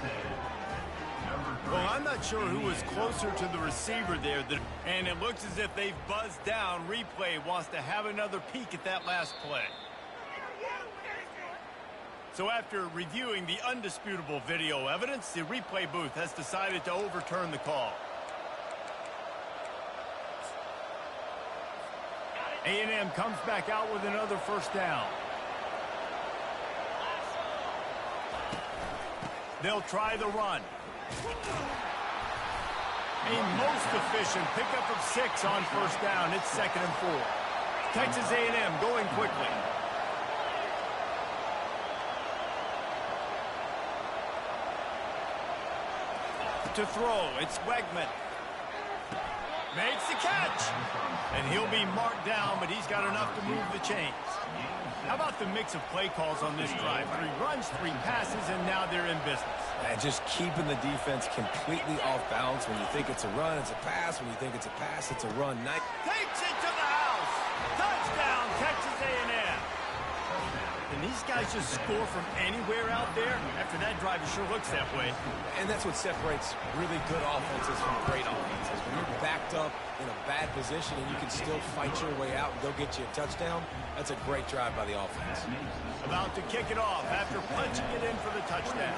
Well, I'm not sure who was closer to the receiver there, and it looks as if they've buzzed down. Replay wants to have another peek at that last play. So after reviewing the undisputable video evidence, the replay booth has decided to overturn the call. A&M comes back out with another first down. They'll try the run. A most efficient pickup of 6 on first down. It's 2nd and 4. Texas A&M going quickly. To throw, it's Wegman. Makes the catch. And he'll be marked down, but he's got enough to move the chains. How about the mix of play calls on this drive? 3 runs, 3 passes, and now they're in business. And just keeping the defense completely off balance. When you think it's a run, it's a pass. When you think it's a pass, it's a run. Takes it to the house. Touchdown, Texas A&M. And these guys just score from anywhere out there. After that drive, it sure looks that way. And that's what separates really good offenses from great offenses. When you're backed up in a bad position and you can still fight your way out and go get you a touchdown, that's a great drive by the offense. About to kick it off after punching it in for the touchdown.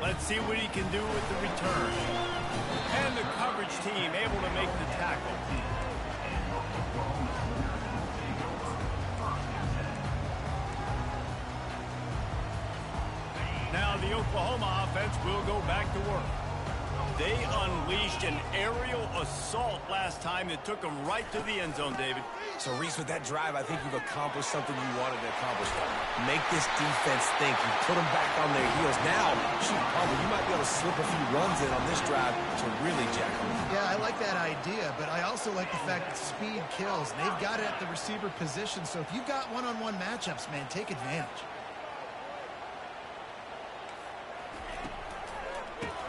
Let's see what he can do with the return. And the coverage team able to make the tackle. Now the Oklahoma offense will go back to work. They unleashed an aerial assault last time that took them right to the end zone, David. So, Reese, with that drive, I think you've accomplished something you wanted to accomplish. Make this defense think. You put them back on their heels. Now, shoot, Palmer, you might be able to slip a few runs in on this drive to really jack them. Yeah, I like that idea, but I also like the fact that speed kills. They've got it at the receiver position, so if you've got one-on-one matchups, man, take advantage.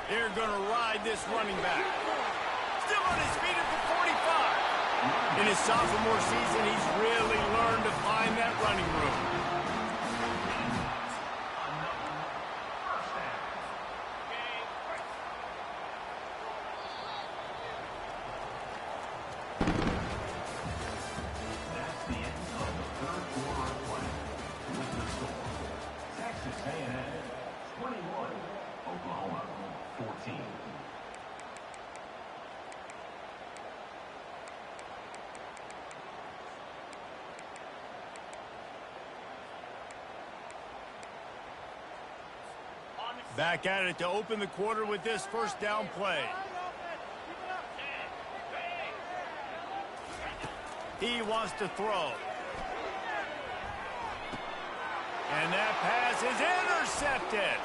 They're going to ride this running back. Still on his feet at the 45. In his sophomore season, he's really learned to find that running room. Back at it to open the quarter with this first down play. He wants to throw. And that pass is intercepted.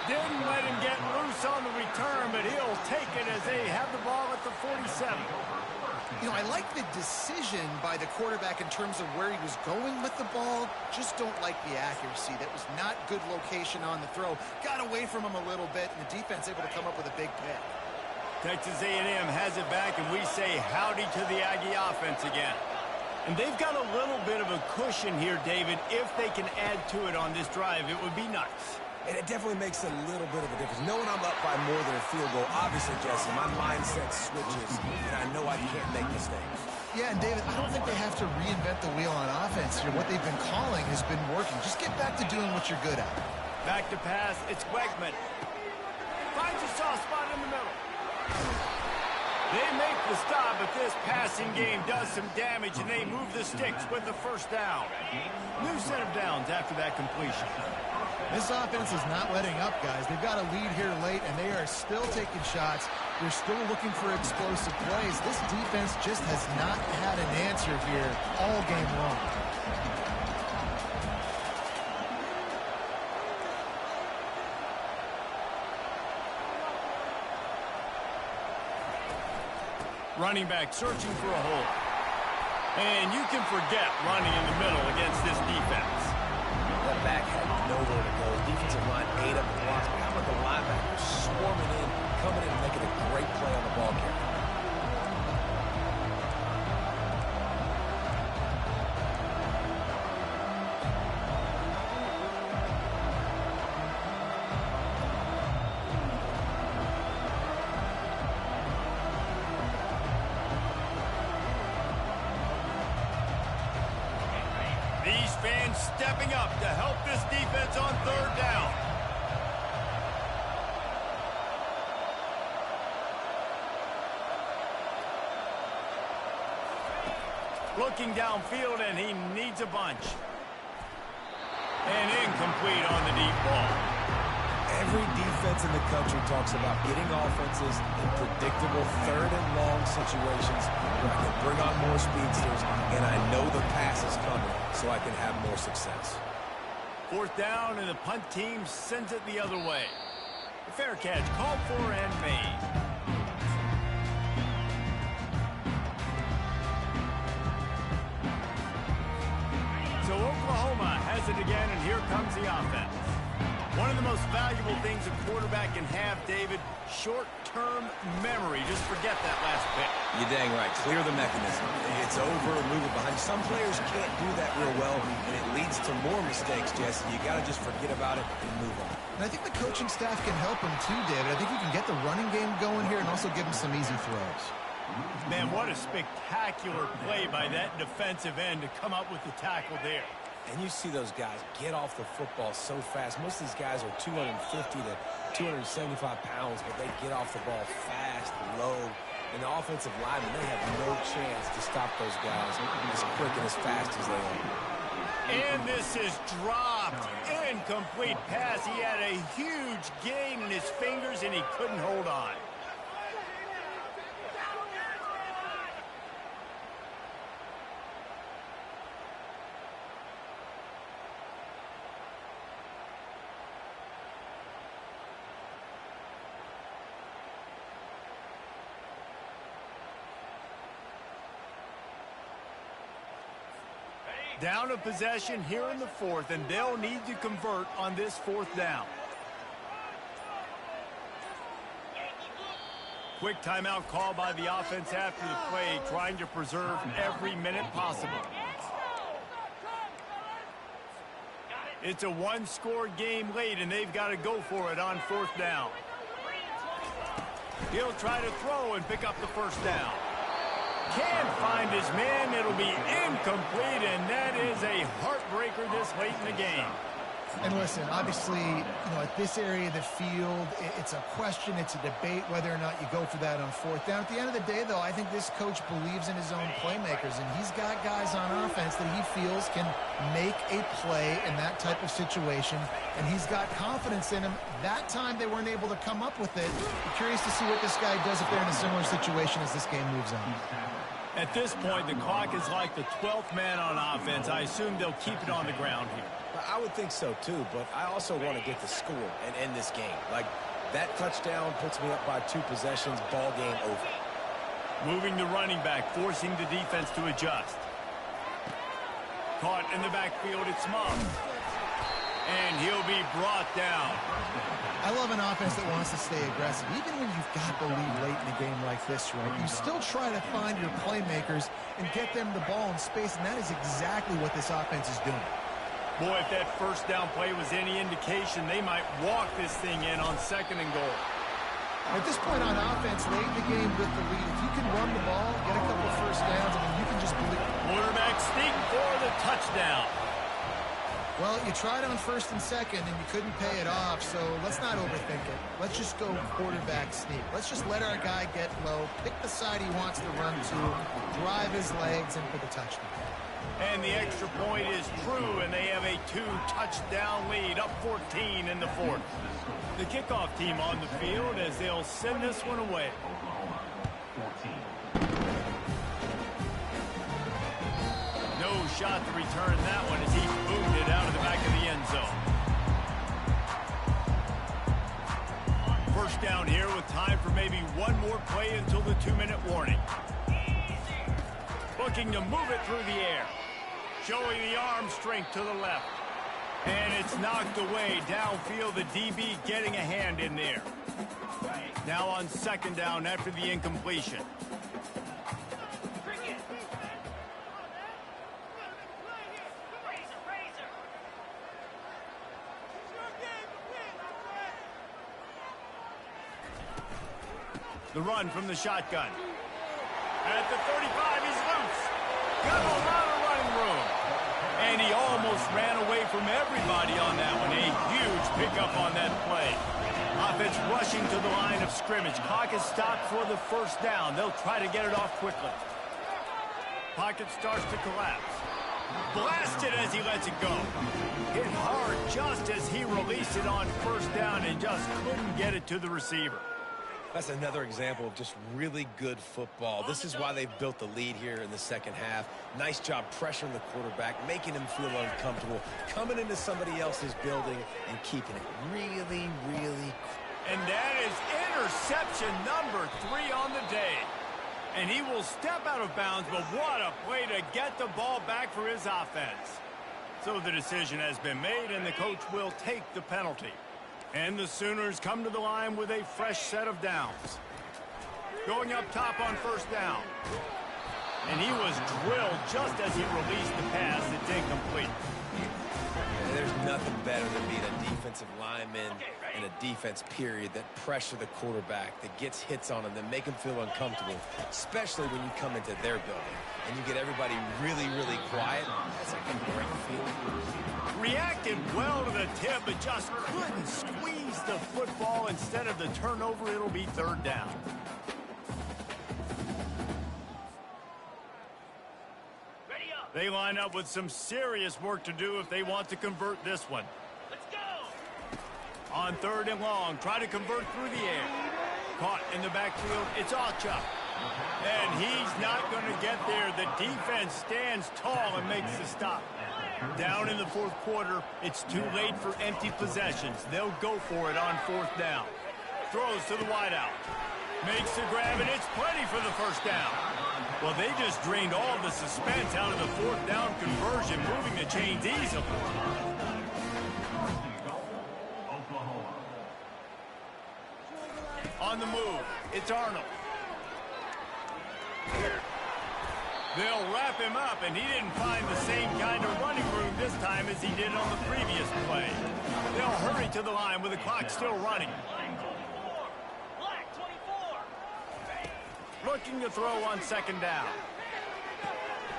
Didn't let him get loose on the return, but he'll take it as they have the ball at the 47. You know, I like the decision by the quarterback in terms of where he was going with the ball. Just don't like the accuracy. That was not good location on the throw. Got away from him a little bit, and the defense able to come up with a big pick. Texas A&M has it back, and we say howdy to the Aggie offense again. And they've got a little bit of a cushion here, David. If they can add to it on this drive, it would be nice. And it definitely makes a little bit of a difference. Knowing I'm up by more than a field goal, obviously, Jesse, my mindset switches, and I know I can't make mistakes. Yeah, and David, I don't think they have to reinvent the wheel on offense here. What they've been calling has been working. Just get back to doing what you're good at. Back to pass, it's Wegman. Finds a soft spot in the middle. They make the stop, but this passing game does some damage, and they move the sticks with the first down. New set of downs after that completion. This offense is not letting up, guys. They've got a lead here late, and they are still taking shots. They're still looking for explosive plays. This defense just has not had an answer here all game long. Running back searching for a hole. And you can forget running in the middle against this defense. That back had nowhere to go. Defensive line ate up the blocks. How about the linebackers swarming in, coming in, and making a great play on the ball carrier? These fans stepping up to help this defense on third down. Looking downfield, and he needs a bunch. And incomplete on the deep ball. Every defense in the country talks about getting offenses in predictable third and long situations where I can bring on more speedsters, and I know the pass is coming, so I can have more success. Fourth down, and the punt team sends it the other way. The fair catch called for and made. So Oklahoma has it again, and here comes the offense. One of the most valuable things a quarterback can have, David, short-term memory. Just forget that last pick. You're dang right. Clear the mechanism. It's over and move it behind. Some players can't do that real well, and it leads to more mistakes, Jesse. You got to just forget about it and move on. And I think the coaching staff can help him too, David. I think you can get the running game going here and also give him some easy throws. Man, what a spectacular play by that defensive end to come up with the tackle there. And you see those guys get off the football so fast. Most of these guys are 250 to 275 pounds, but they get off the ball fast, low. And the offensive linemen, they have no chance to stop those guys as quick and as fast as they are. And this is dropped. Incomplete pass. He had a huge gain in his fingers, and he couldn't hold on. Down a possession here in the fourth, and they'll need to convert on this fourth down. Quick timeout call by the offense after the play, trying to preserve every minute possible. It's a one-score game late, and they've got to go for it on fourth down. He'll try to throw and pick up the first down. Can't find his man. It'll be incomplete, and that is a heartbreaker this late in the game. And listen, obviously, at this area of the field, it's a question, it's a debate whether or not you go for that on fourth down. At the end of the day, though, I think this coach believes in his own playmakers, and he's got guys on offense that he feels can make a play in that type of situation, and he's got confidence in him. That time they weren't able to come up with it. I'm curious to see what this guy does if they're in a similar situation as this game moves on. At this point, the clock is like the 12th man on offense. I assume they'll keep it on the ground here. I would think so too, but I also want to get the score and end this game. Like, that touchdown puts me up by 2 possessions, ball game over. Moving the running back, forcing the defense to adjust. Caught in the backfield, it's Moss. And he'll be brought down. I love an offense that wants to stay aggressive. Even when you've got the lead late in a game like this, right, you still try to find your playmakers and get them the ball in space, and that is exactly what this offense is doing. Boy, if that first down play was any indication, they might walk this thing in on 2nd and goal. At this point on offense, late in the game with the lead, if you can run the ball, get a couple first downs, I mean, you can just believe. Quarterback sneak for the touchdown. Well, you tried on 1st and 2nd, and you couldn't pay it off, so let's not overthink it. Let's just go quarterback sneak. Let's just let our guy get low, pick the side he wants to run to, drive his legs, and for the touchdown. And the extra point is true, and they have a 2-touchdown lead, up 14 in the 4th. The kickoff team on the field as they'll send this one away. No shot to return that one as he boomed it out of the back of the end zone. First down here with time for maybe one more play until the 2-minute warning. Looking to move it through the air. Showing the arm strength to the left. And it's knocked away downfield. The DB getting a hand in there. Now on 2nd down after the incompletion. The run from the shotgun. At the 35, he's loose. Got a lot of running room. And he almost ran away from everybody on that one. A huge pickup on that play. Offense rushing to the line of scrimmage. Clock is stopped for the 1st down. They'll try to get it off quickly. Pocket starts to collapse. Blasted as he lets it go. Hit hard just as he released it on 1st down and just couldn't get it to the receiver. That's another example of just really good football. This is why they've built the lead here in the 2nd half. Nice job pressuring the quarterback, making him feel uncomfortable, coming into somebody else's building and keeping it really, really. And that is interception number 3 on the day. And he will step out of bounds, but what a play to get the ball back for his offense. So the decision has been made, and the coach will take the penalty. And the Sooners come to the line with a fresh set of downs. Going up top on 1st down. And he was drilled just as he released the pass. It's incomplete. There's nothing better than being a defensive lineman in a defense period that pressure the quarterback, that gets hits on him, that make him feel uncomfortable, especially when you come into their building and you get everybody really, really quiet. That's like a great feeling. Reacted well to the tip, but just couldn't squeeze the football. Instead of the turnover, it'll be 3rd down. They line up with some serious work to do if they want to convert this one. Let's go! On 3rd and long, try to convert through the air. Caught in the backfield, it's Alchuk. And he's not going to get there. The defense stands tall and makes the stop. Down in the 4th quarter, it's too late for empty possessions. They'll go for it on 4th down. Throws to the wideout. Makes the grab, and it's plenty for the 1st down. Well, they just drained all the suspense out of the 4th down conversion, moving the chains easily. On the move, it's Arnold. They'll wrap him up, and he didn't find the same kind of running room this time as he did on the previous play. They'll hurry to the line with the clock still running. Looking to throw on 2nd down.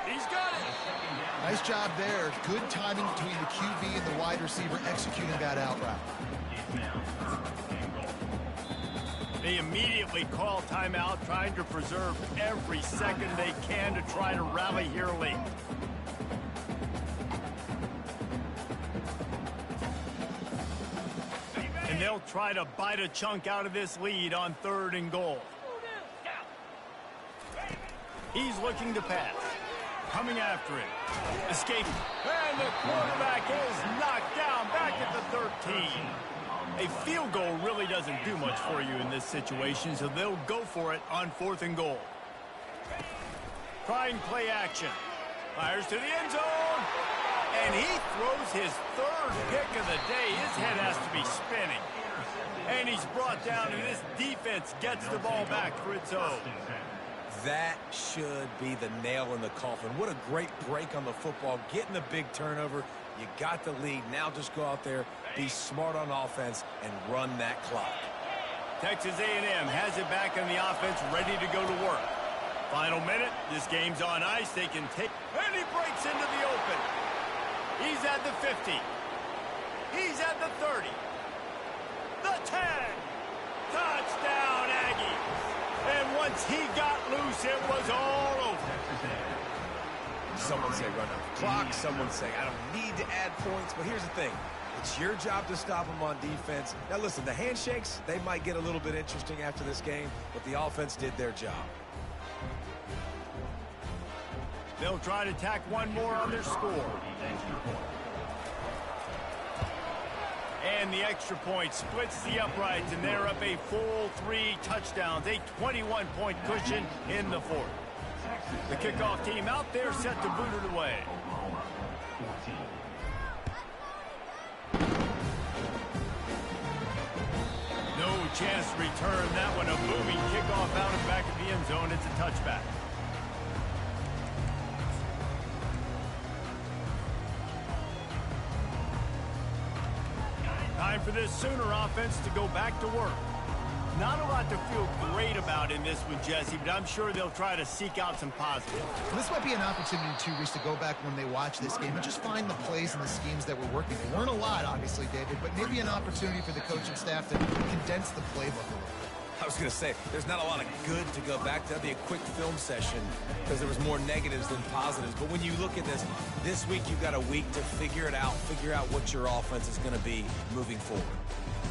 He's got it. Nice job there. Good timing between the QB and the wide receiver executing that out route. They immediately call timeout, trying to preserve every second they can to try to rally here late. And they'll try to bite a chunk out of this lead on 3rd and goal. He's looking to pass. Coming after it. Escaping. And the quarterback is knocked A field goal really doesn't do much for you in this situation, so they'll go for it on 4th and goal. Trying play action. Fires to the end zone. And he throws his 3rd pick of the day. His head has to be spinning. And he's brought down, and this defense gets the ball back for its own. That should be the nail in the coffin. What a great break on the football. Getting the big turnover. You got the lead. Now just go out there, be smart on offense, and run that clock. Texas A&M has it back in the offense, ready to go to work. Final minute. This game's on ice. They can take... And he breaks into the open. He's at the 50. He's at the 30. The 10. Touchdown, Aggies. And once he got loose, it was all over. Someone say run out the clock. Someone say I don't need to add points. But here's the thing. It's your job to stop them on defense. Now, listen, the handshakes, they might get a little bit interesting after this game, but the offense did their job. They'll try to tack one more on their score. And the extra point splits the uprights, and they're up a full 3 touchdowns, a 21-point cushion in the 4th. The kickoff team out there set to boot it away. No chance to return that one. A booming kickoff out and back of the end zone. It's a touchback. Time for this Sooner offense to go back to work. Not a lot to feel great about in this one, Jesse, but I'm sure they'll try to seek out some positives. This might be an opportunity, too, Reese, to go back when they watch this game and just find the plays and the schemes that were working. There weren't a lot, obviously, David, but maybe an opportunity for the coaching staff to condense the playbook a little bit. I was going to say, there's not a lot of good to go back to. That'd be a quick film session because there was more negatives than positives. But when you look at this week you've got a week to figure it out, figure out what your offense is going to be moving forward.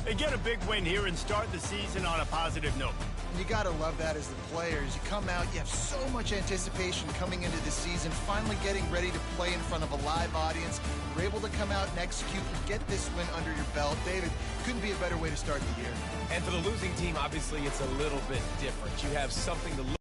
They get a big win here and start the season on a positive note. And you got to love that as the players. You come out, you have so much anticipation coming into the season, finally getting ready to play in front of a live audience. You're able to come out and execute and get this win under your belt. David, couldn't be a better way to start the year. And for the losing team, obviously, it's a little bit different. You have something to look